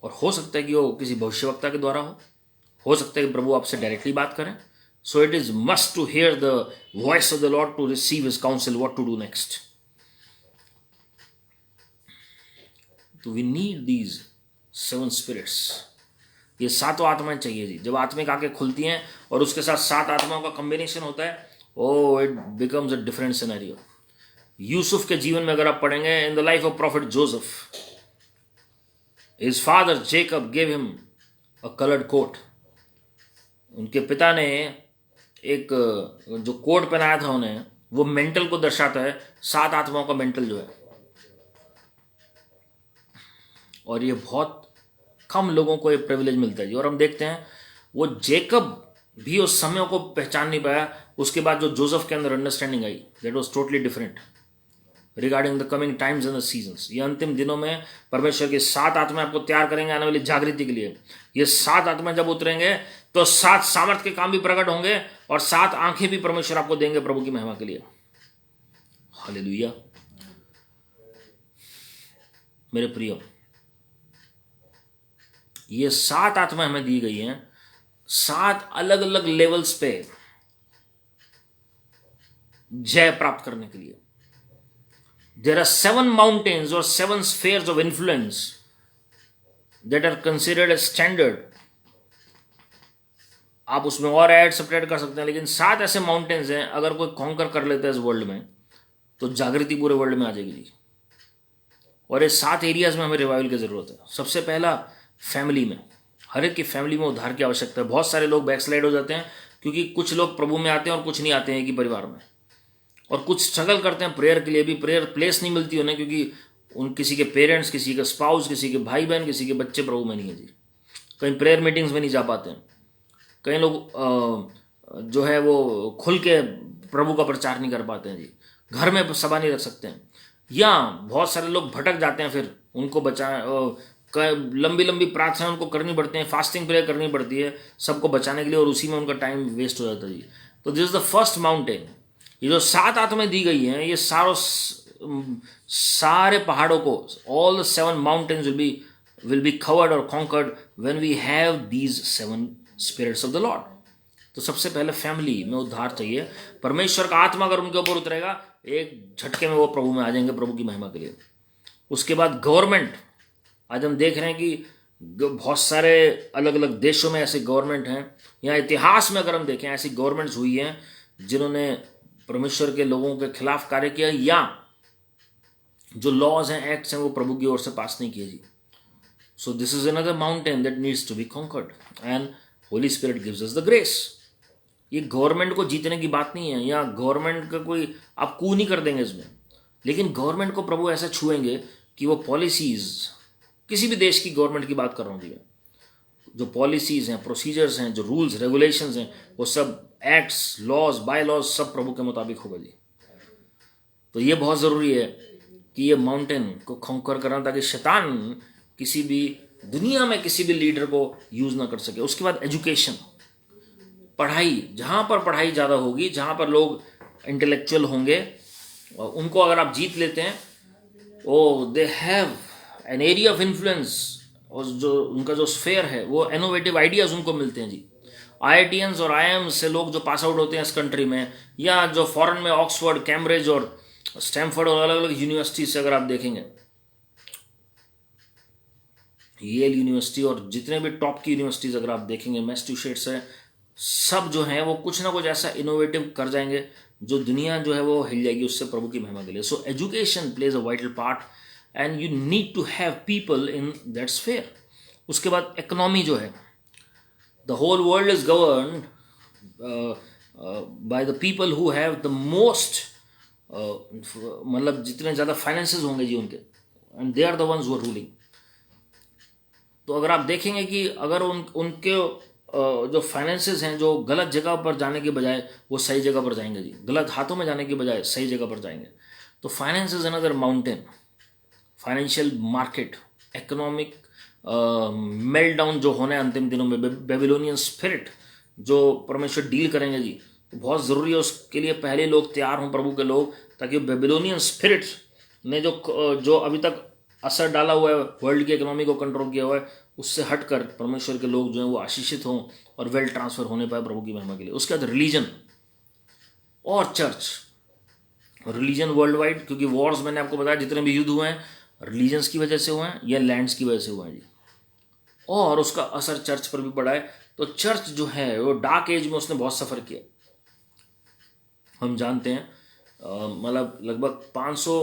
और हो सकता है कि वो किसी भविष्यवक्ता के द्वारा हो सकता है कि प्रभु आपसे डायरेक्टली बात करें। So it is must to hear the voice of the lord to receive his counsel what to do next. तो वी नीड दीज 7 स्पिरिट्स, ये 7 आत्माएं चाहिए जी। जब आत्मिक आंखें खुलती हैं और उसके साथ 7 आत्माओं का कॉम्बिनेशन होता है, oh it becomes a different scenario. Yusuf के जीवन में अगर आप पढ़ेंगे, in the life of prophet Joseph, his father Jacob gave him a coloured coat. उनके पिता ने एक जो कोट पहनाया था उन्हें, वो मेंटल को दर्शाता है, 7 आत्माओं का मेंटल जो है। और ये बहुत कम लोगों को ये प्रिविलेज मिलता है जी। और हम देखते हैं वो जेकब भी उस समय को पहचान नहीं पाया, उसके बाद जो जोसेफ के अंदर understanding I, that was totally different regarding the coming times and the seasons. ये अंतिम दिनों में परमेश्वर की 7 आत्माएं आपको तैयार करेंगे आने वाली जागृति के लिए। ये 7 आत्माएं जब उतरेंगे तो 7 सामर्थ के काम भी प्रकट होंगे और 7 आंखें भी परमेश्वर आपको देंगे प्रभु की महिमा के लिए। हालेलुया। मेरे प्रियो, ये 7 आत्माएं हमें दी गई हैं 7 अलग अलग लेवल्स पे जय प्राप्त करने के लिए। There are 7 mountains or 7 spheres of influence that are considered as standard. आप उसमें और ऐड सेपरेट कर सकते हैं, लेकिन 7 ऐसे माउंटेन्स हैं, अगर कोई कॉन्कर कर लेता है इस वर्ल्ड में तो जागृति पूरे वर्ल्ड में आ जाएगी जी। और ये 7 एरियाज में हमें रिवाइवल की जरूरत है। सबसे पहला फैमिली में, हर एक की फैमिली में उद्धार की आवश्यकता है। बहुत सारे लोग बैकस्लाइड हो जाते हैं क्योंकि कुछ लोग प्रभु में आते हैं और कुछ नहीं आते हैं एक ही परिवार में, और कुछ स्ट्रगल करते हैं प्रेयर के लिए भी, प्रेयर प्लेस नहीं मिलती उन्हें क्योंकि उन किसी के पेरेंट्स, किसी के स्पाउस, किसी के भाई बहन, किसी के बच्चे प्रभु में नहीं है जी। कहीं प्रेयर मीटिंग्स में नहीं जा पाते हैं, कई लोग जो है वो खुल के प्रभु का प्रचार नहीं कर पाते हैं जी, घर में सभा नहीं रख सकते हैं, या बहुत सारे लोग भटक जाते हैं, फिर उनको लंबी लंबी प्रार्थना उनको करनी पड़ती है, फास्टिंग प्रेयर करनी पड़ती है सबको बचाने के लिए, और उसी में उनका टाइम वेस्ट हो जाता है जी। तो this is the first mountain. ये जो 7 आत्माएं दी गई हैं, ये सारे पहाड़ों को, all the 7 mountains will be covered और conquered when we have these 7 spirits of the Lord. तो सबसे पहले फैमिली में उद्धार चाहिए। परमेश्वर का आत्मा अगर उनके ऊपर उतरेगा, एक झटके में वो प्रभु में आ जाएंगे प्रभु की महिमा के लिए। उसके बाद गवर्नमेंट, आज हम देख रहे हैं कि बहुत सारे अलग अलग देशों में ऐसे गवर्नमेंट हैं, या इतिहास में अगर हम देखें ऐसी गवर्नमेंट्स हुई हैं जिन्होंने परमेश्वर के लोगों के खिलाफ कार्य किया, या जो लॉज हैं, एक्ट्स हैं, वो प्रभु की ओर से पास नहीं किए जी। So this is another mountain that needs to be conquered and Holy Spirit gives us the grace. ये गवर्नमेंट को जीतने की बात नहीं है, या गवर्नमेंट का कोई आप कू नहीं कर देंगे इसमें, लेकिन गवर्नमेंट को प्रभु ऐसा छुएंगे कि वो पॉलिसीज, किसी भी देश की गवर्नमेंट की बात कर रहा हूँ जी मैं, जो पॉलिसीज हैं, प्रोसीजर्स हैं, जो रूल्स रेगुलेशंस हैं, वो सब एक्ट्स, लॉज, बाय लॉज सब प्रभु के मुताबिक होगा जी। तो ये बहुत ज़रूरी है कि ये माउंटेन को कॉन्कर करना, ताकि शैतान किसी भी दुनिया में किसी भी लीडर को यूज़ ना कर सके। उसके बाद एजुकेशन, पढ़ाई, जहाँ पर पढ़ाई ज़्यादा होगी, जहाँ पर लोग इंटेलेक्चुअल होंगे, उनको अगर आप जीत लेते हैं, oh they have an area of influence, और जो उनका जो स्फेयर है वो इनोवेटिव आइडियाज उनको मिलते हैं जी। IITians और IIMs से लोग जो पास आउट होते हैं इस कंट्री में, या जो फॉरेन में ऑक्सफोर्ड, कैम्ब्रिज और स्टैमफोर्ड और अलग अलग यूनिवर्सिटी से अगर आप देखेंगे, येल यूनिवर्सिटी और जितने भी टॉप की यूनिवर्सिटीज़ अगर आप देखेंगे, मैसेच्यूसेट्स है, सब जो हैं वो कुछ ना कुछ ऐसा इनोवेटिव कर जाएंगे जो दुनिया जो है वो हिल जाएगी उससे प्रभु की महिमा के लिए. So education plays a vital part and you need to have people in that sphere. उसके बाद इकोनॉमी जो है, the whole world is governed by the people who have the most, मतलब जितने ज़्यादा फाइनेंसेस होंगे जी उनके, and they are the ones who are ruling. तो अगर आप देखेंगे कि अगर उनके जो फाइनेंसेस हैं जो गलत जगह पर जाने के बजाय वो सही जगह पर जाएंगे जी, गलत हाथों में जाने के बजाय सही जगह पर जाएंगे. तो finance is another mountain. Financial market, economic melt down जो होने अंतिम दिनों में, बेबीलोनियन स्पिरिट जो परमेश्वर डील करेंगे जी, तो बहुत ज़रूरी है उसके लिए पहले लोग तैयार हों प्रभु के लोग, ताकि बेबीलोनियन स्पिरिट ने जो अभी तक असर डाला हुआ है, वर्ल्ड की इकोनॉमी को कंट्रोल किया हुआ है, उससे हटकर परमेश्वर के लोग जो हैं वो आशीषित हों और वेल्थ ट्रांसफर होने पाए प्रभु की महिमा के लिए. उसके बाद रिलीजन और चर्च. रिलीजन वर्ल्ड वाइड, क्योंकि वॉर्स मैंने आपको बताया जितने भी युद्ध हुए हैं रिलीजन्स की वजह से हुए हैं या लैंड्स की वजह से हुए हैं जी, और उसका असर चर्च पर भी पड़ा है. तो चर्च जो है वो डार्क एज में उसने बहुत सफ़र किया, हम जानते हैं. मतलब लगभग 500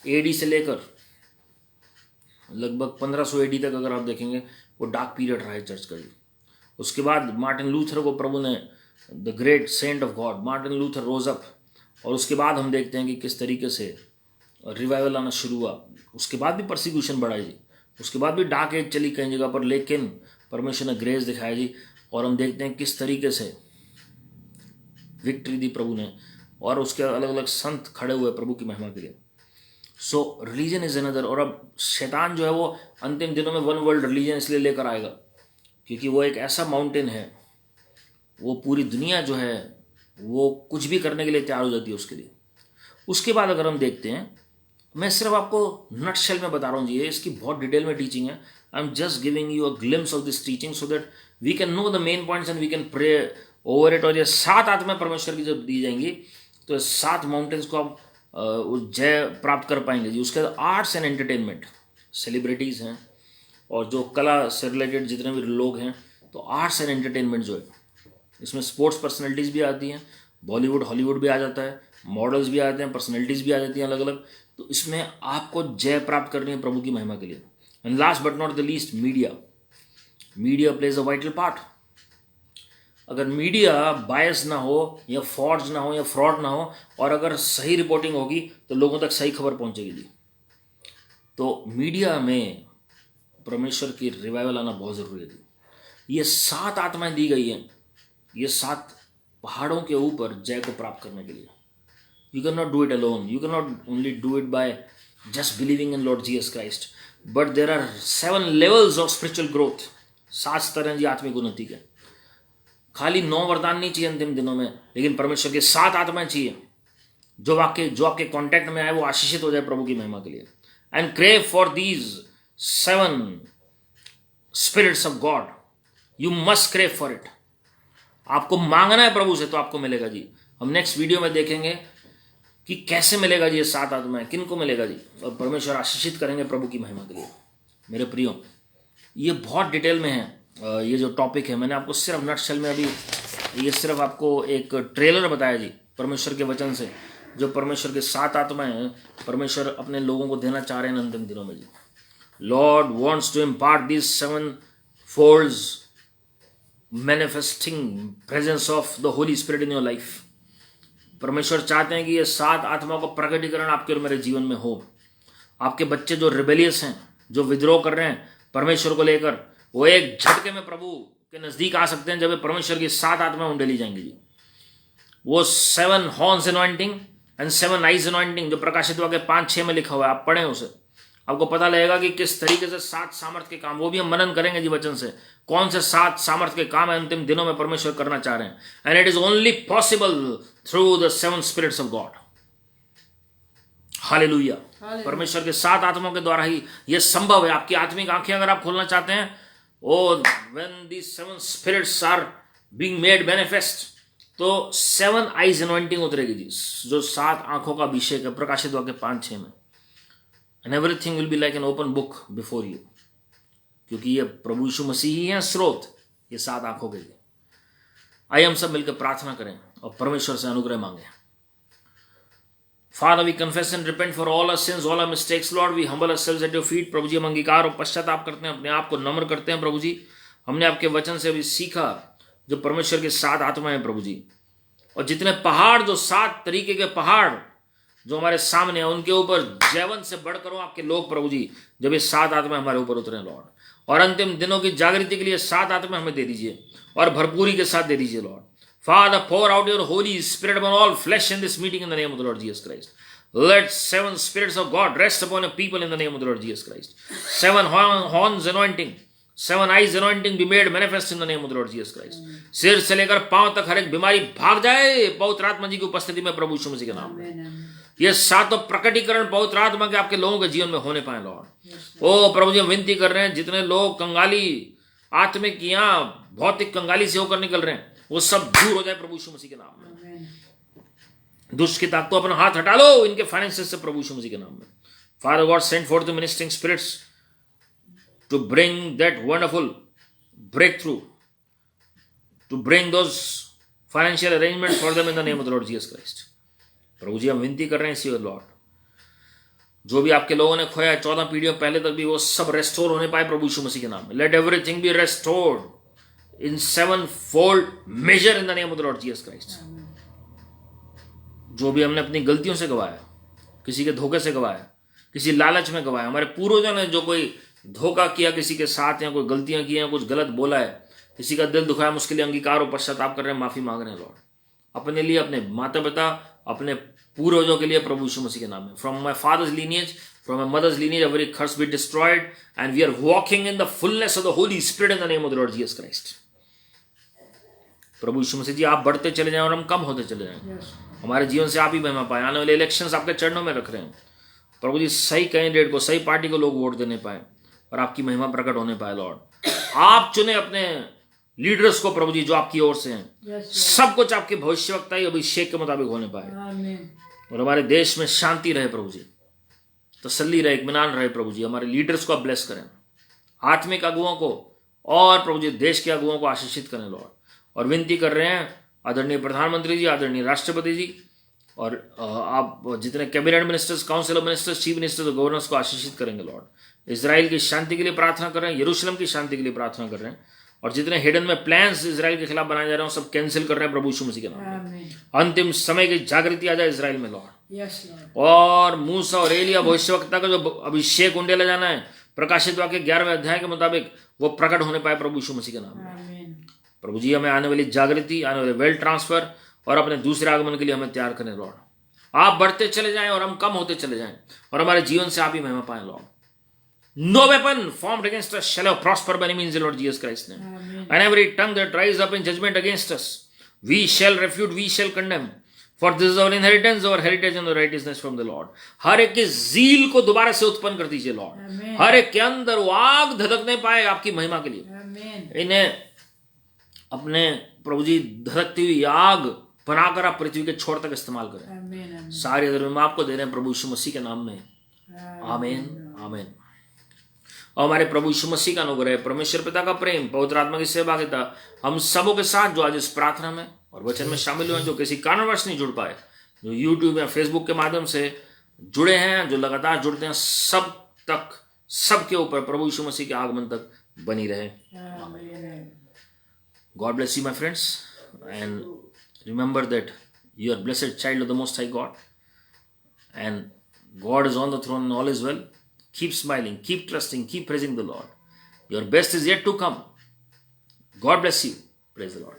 एडी से लेकर लगभग 1500 एडी तक अगर आप देखेंगे वो डार्क पीरियड रहा है चर्च का जी. उसके बाद मार्टिन लूथर को प्रभु ने, the great saint of God Martin Luther rose up, और उसके बाद हम देखते हैं कि किस तरीके से रिवाइवल आना शुरू हुआ. उसके बाद भी परसिक्यूशन बढ़ा जी, उसके बाद भी डार्क एज चली कई जगह पर, लेकिन परमेश्वर ने ग्रेस दिखाया जी, और हम देखते हैं किस तरीके से विक्ट्री दी प्रभु ने, और उसके अलग अलग संत खड़े हुए प्रभु की महिमा के लिए. सो रिलीजन इज अनदर. और अब शैतान जो है वो अंतिम दिनों में वन वर्ल्ड रिलीजन इसलिए लेकर आएगा क्योंकि वो एक ऐसा माउंटेन है, वो पूरी दुनिया जो है वो कुछ भी करने के लिए तैयार हो जाती है उसके लिए. उसके बाद अगर हम देखते हैं, मैं सिर्फ आपको नटशेल में बता रहा हूँ जी, ये इसकी बहुत डिटेल में टीचिंग है. I am just giving you a glimpse of this teaching so that we can know the main points and we can pray over it. और ये 7 आत्माएं परमेश्वर की जब दी जाएंगी तो 7 माउंटेन्स को आप जय प्राप्त कर पाएंगे जी. उसके बाद आर्ट्स एंड एंटरटेनमेंट, सेलिब्रिटीज़ हैं और जो कला से रिलेटेड जितने भी लोग हैं, तो आर्ट्स एंड एंटरटेनमेंट जो है इसमें स्पोर्ट्स पर्सनैलिटीज़ भी आती हैं, बॉलीवुड हॉलीवुड भी आ जाता है, मॉडल्स भी आ जाते हैं, पर्सनैलिटीज़ भी आ जाती हैं अलग अलग. तो इसमें आपको जय प्राप्त करनी है प्रभु की महिमा के लिए. And last but not the least, media pledge a vital part. अगर मीडिया बायस ना हो या फॉर्ज ना हो या फ्रॉड ना हो, और अगर सही रिपोर्टिंग होगी तो लोगों तक सही खबर पहुंचेगी जी. तो मीडिया में परमेश्वर की रिवाइवल आना बहुत ज़रूरी है जी. ये 7 आत्माएं दी गई हैं, ये 7 पहाड़ों के ऊपर जय को प्राप्त करने के लिए. You can not do it alone, you can not only do it by just believing in Lord Jesus Christ, but there are 7 levels of spiritual growth. 7 स्तर हैं जी आत्मिक उन्नति के. खाली 9 वरदान नहीं चाहिए अंतिम दिनों में, लेकिन परमेश्वर के 7 आत्माएं चाहिए जो आपके कांटेक्ट में आए वो आशीषित हो जाए प्रभु की महिमा के लिए. And crave for these 7 spirits of God, you must crave for it. आपको मांगना है प्रभु से तो आपको मिलेगा जी. हम नेक्स्ट वीडियो में देखेंगे कि कैसे मिलेगा जी ये 7 आत्माएं, किन को मिलेगा जी, और परमेश्वर आशीषित करेंगे प्रभु की महिमा के लिए. मेरे प्रियो, ये बहुत डिटेल में है ये जो टॉपिक है. मैंने आपको सिर्फ नटशेल में अभी ये सिर्फ आपको एक ट्रेलर बताया जी परमेश्वर के वचन से, जो परमेश्वर के 7 आत्माएं परमेश्वर अपने लोगों को देना चाह रहे हैं अंतिम दिनों में जी. Lord wants to impart this 7 folds manifesting presence of the Holy Spirit in your life. परमेश्वर चाहते हैं कि ये 7 आत्माओं का प्रकटीकरण आपके और मेरे जीवन में हो. आपके बच्चे जो रिबेलियस हैं, जो विद्रोह कर रहे हैं परमेश्वर को लेकर, वो एक झटके में प्रभु के नजदीक आ सकते हैं जब परमेश्वर की 7 आत्माएं उंडेली जाएंगी जी. वो 7 horns anointing and 7 eyes anointing जो प्रकाशित वाक्य 5-6 में लिखा हुआ है, आप पढ़ें उसे, आपको पता लगेगा कि किस तरीके से 7 सामर्थ के काम, वो भी हम मनन करेंगे जी वचन से, कौन से 7 सामर्थ के काम है अंतिम दिनों में परमेश्वर करना चाह रहे हैं. And it is only possible through the 7 spirits of God. Hallelujah. परमेश्वर के 7 आत्माओं के द्वारा ही यह संभव है. आपकी आत्मिक आंखें अगर आप खोलना चाहते हैं, oh when these 7 spirits are being made manifest, तो 7 eyes anointing उतरेगी जी, जो 7 आंखों का अभिषेक है प्रकाशित वाक्य 5-6 में. and everything will be like an open book before you. क्योंकि ये प्रभु यीशु मसीह ही है स्रोत ये 7 आंखों के लिए। आइए हम सब मिलकर प्रार्थना करें और परमेश्वर से अनुग्रह मांगे। Father, we confess and repent for all our sins, all our mistakes, Lord. We humble ourselves at your feet. प्रभु जी, हम अंगीकार और पश्चाताप करते हैं, अपने आप को नम्र करते हैं। प्रभु जी, हमने आपके वचन से अभी सीखा जो परमेश्वर के 7 आत्मा है प्रभु जी, और जितने पहाड़, जो 7 तरीके के पहाड़ जो हमारे सामने है, उनके ऊपर जैवन से बढ़कर आपके लोग प्रभु जी, जब ये 7 आत्मा हमारे ऊपर उतरे लॉर्ड, और अंतिम दिनों की जागृति के लिए 7 आत्मा हमें दे दीजिए और भरपूरी के साथ दे दीजिए Lord. Father, pour out your Holy Spirit upon all flesh in this meeting in the name of the Lord Jesus Christ. Let 7 spirits of God rest upon your people in the name of the Lord Jesus Christ. 7 horns anointing, 7 eyes anointing be made manifest in the name of the Lord Jesus Christ. सिर से लेकर पांव तक हर एक बीमारी भाग जाए पवित्र आत्मा जी की उपस्थिति में प्रभु यीशु मसीह के नाम में। ये 7 प्रकटीकरण पवित्र आत्मा के आपके लोगों के जीवन में होने पाए लॉर्ड। ओ प्रभु जी, हम विनती कर रहे हैं, जितने लोग कंगाली आत्मिक या भौतिक कंगाली से होकर निकल रहे हैं, वो सब दूर हो जाए प्रभु यीशु मसीह के नाम में। दुष्ट की ताकतों अपना हाथ हटा लो इनके फाइनेंसेस से प्रभु यीशु मसीह के नाम में। Father God, send forth the ministering spirits to bring that wonderful breakthrough, to bring those financial arrangements for them in the name of the Lord Jesus Christ. प्रभु जी, हम विनती कर रहे हैं इसी लॉर्ड, जो भी आपके लोगों ने खोया 14 पीढ़ियों पहले तक भी, वो सब रेस्टोर होने पाए प्रभु यीशु मसीह के नाम में। Let everything be restored in 7-fold measure in the name of the Lord Jesus Christ. जो भी हमने अपनी गलतियों से गवाया, किसी के धोखे से गवाया, किसी लालच में गवाया, हमारे पूर्वजों ने जो कोई धोखा किया किसी के साथ, या कोई गलतियां की हैं, कुछ गलत बोला है, किसी का दिल दुखाया, हम उसके लिए अंगीकार और पश्चाताप कर रहे हैं, माफी मांग रहे हैं लॉर्ड, अपने लिए, अपने माता पिता, अपने पूर्वजों के लिए प्रभु यीशु मसीह के नाम में। From my father's lineage, from my mother's lineage, every curse be destroyed, and we are walking in the fullness of the Holy Spirit in the name of the Lord Jesus Christ. प्रभु यीशु मसीह जी, आप बढ़ते चले जाएं और हम कम होते चले जाएं। हमारे जीवन से आप ही महिमा पाए। आने वाले इलेक्शंस आपके चरणों में रख रहे हैं प्रभु जी, सही कैंडिडेट को, सही पार्टी को लोग वोट देने पाए और आपकी महिमा प्रकट होने पाए लॉर्ड। आप चुने अपने लीडर्स को प्रभु जी, जो आपकी ओर से हैं, सब कुछ आपके भविष्यवक्ता अभिषेक के मुताबिक होने पाए, और हमारे देश में शांति रहे प्रभु जी, तसल्ली रहे, इत्मीनान रहे प्रभु जी। हमारे लीडर्स को आप ब्लेस करें, आत्मिक अगुओं को और प्रभु जी देश के अगुओं को आशीषित करें लॉर्ड। और विनती कर रहे हैं आदरणीय प्रधानमंत्री जी, आदरणीय राष्ट्रपति जी, और आप जितने cabinet ministers, council of ministers, chief ministers और गवर्नर्स को आशीषित करेंगे लॉर्ड। इजराइल की शांति के लिए प्रार्थना कर रहे हैं, यरूशलेम की शांति के लिए प्रार्थना कर रहे हैं, और जितने हिडन में प्लान्स इजराइल के खिलाफ बनाए जा रहे हैं सब कैंसिल कर रहे हैं प्रभु यीशु मसीह के नाम में। अंतिम समय की जागृति आ जाए इजराइल में लॉर्ड। और मूसा और एलिया भविष्यवक्ता का जो अभिषेक उंडेला जाना है, प्रकाशित वाक्य 11वें अध्याय के मुताबिक, वो प्रकट होने पाए प्रभु यीशु मसीह के नाम में। प्रभु जी, हमें आने वाली जागृति, आने वाले वेल्थ ट्रांसफर और अपने दूसरे आगमन के लिए हमें तैयार करें लॉर्ड। आप बढ़ते चले जाएं और हम कम होते चले जाएं, और हमारे जीवन से आप ही महिमा पाएं Lord. No weapon formed against us shall prosper by any means in Lord Jesus Christ's name. And every tongue that rise up in judgment against us, we shall refute, we shall condemn. For this is our inheritance, our heritage and the righteousness from the Lord. हर एक के zeal को दोबारा से उत्पन्न कर दीजिए Lord. हर एक के अंदर वो आग धधकने पाए आपकी महिमा के लिए। इन्हें अपने प्रभु जी धधकती हुई आग बनाकर आप पृथ्वी के छोर तक इस्तेमाल करें। सारे धर्म में आपको दे रहे हैं प्रभु यीशु मसीह के नाम में, आमीन आमीन। और हमारे प्रभु यीशु मसीह का अनुग्रह, परमेश्वर पिता का प्रेम, पवित्र आत्मा की सहभागिता हम सबों के साथ जो आज इस प्रार्थना में और वचन में शामिल हुए, जो किसी कारणवश नहीं जुड़ पाए, जो यूट्यूब या फेसबुक के माध्यम से जुड़े हैं, जो लगातार जुड़ते हैं, सब तक, सबके ऊपर प्रभु यीशु मसीह के आगमन तक बनी रहे। God bless you, my friends, and remember that you are blessed child of the Most High God, and God is on the throne and all is well. Keep smiling, keep trusting, keep praising the Lord. Your best is yet to come. God bless you. Praise the Lord.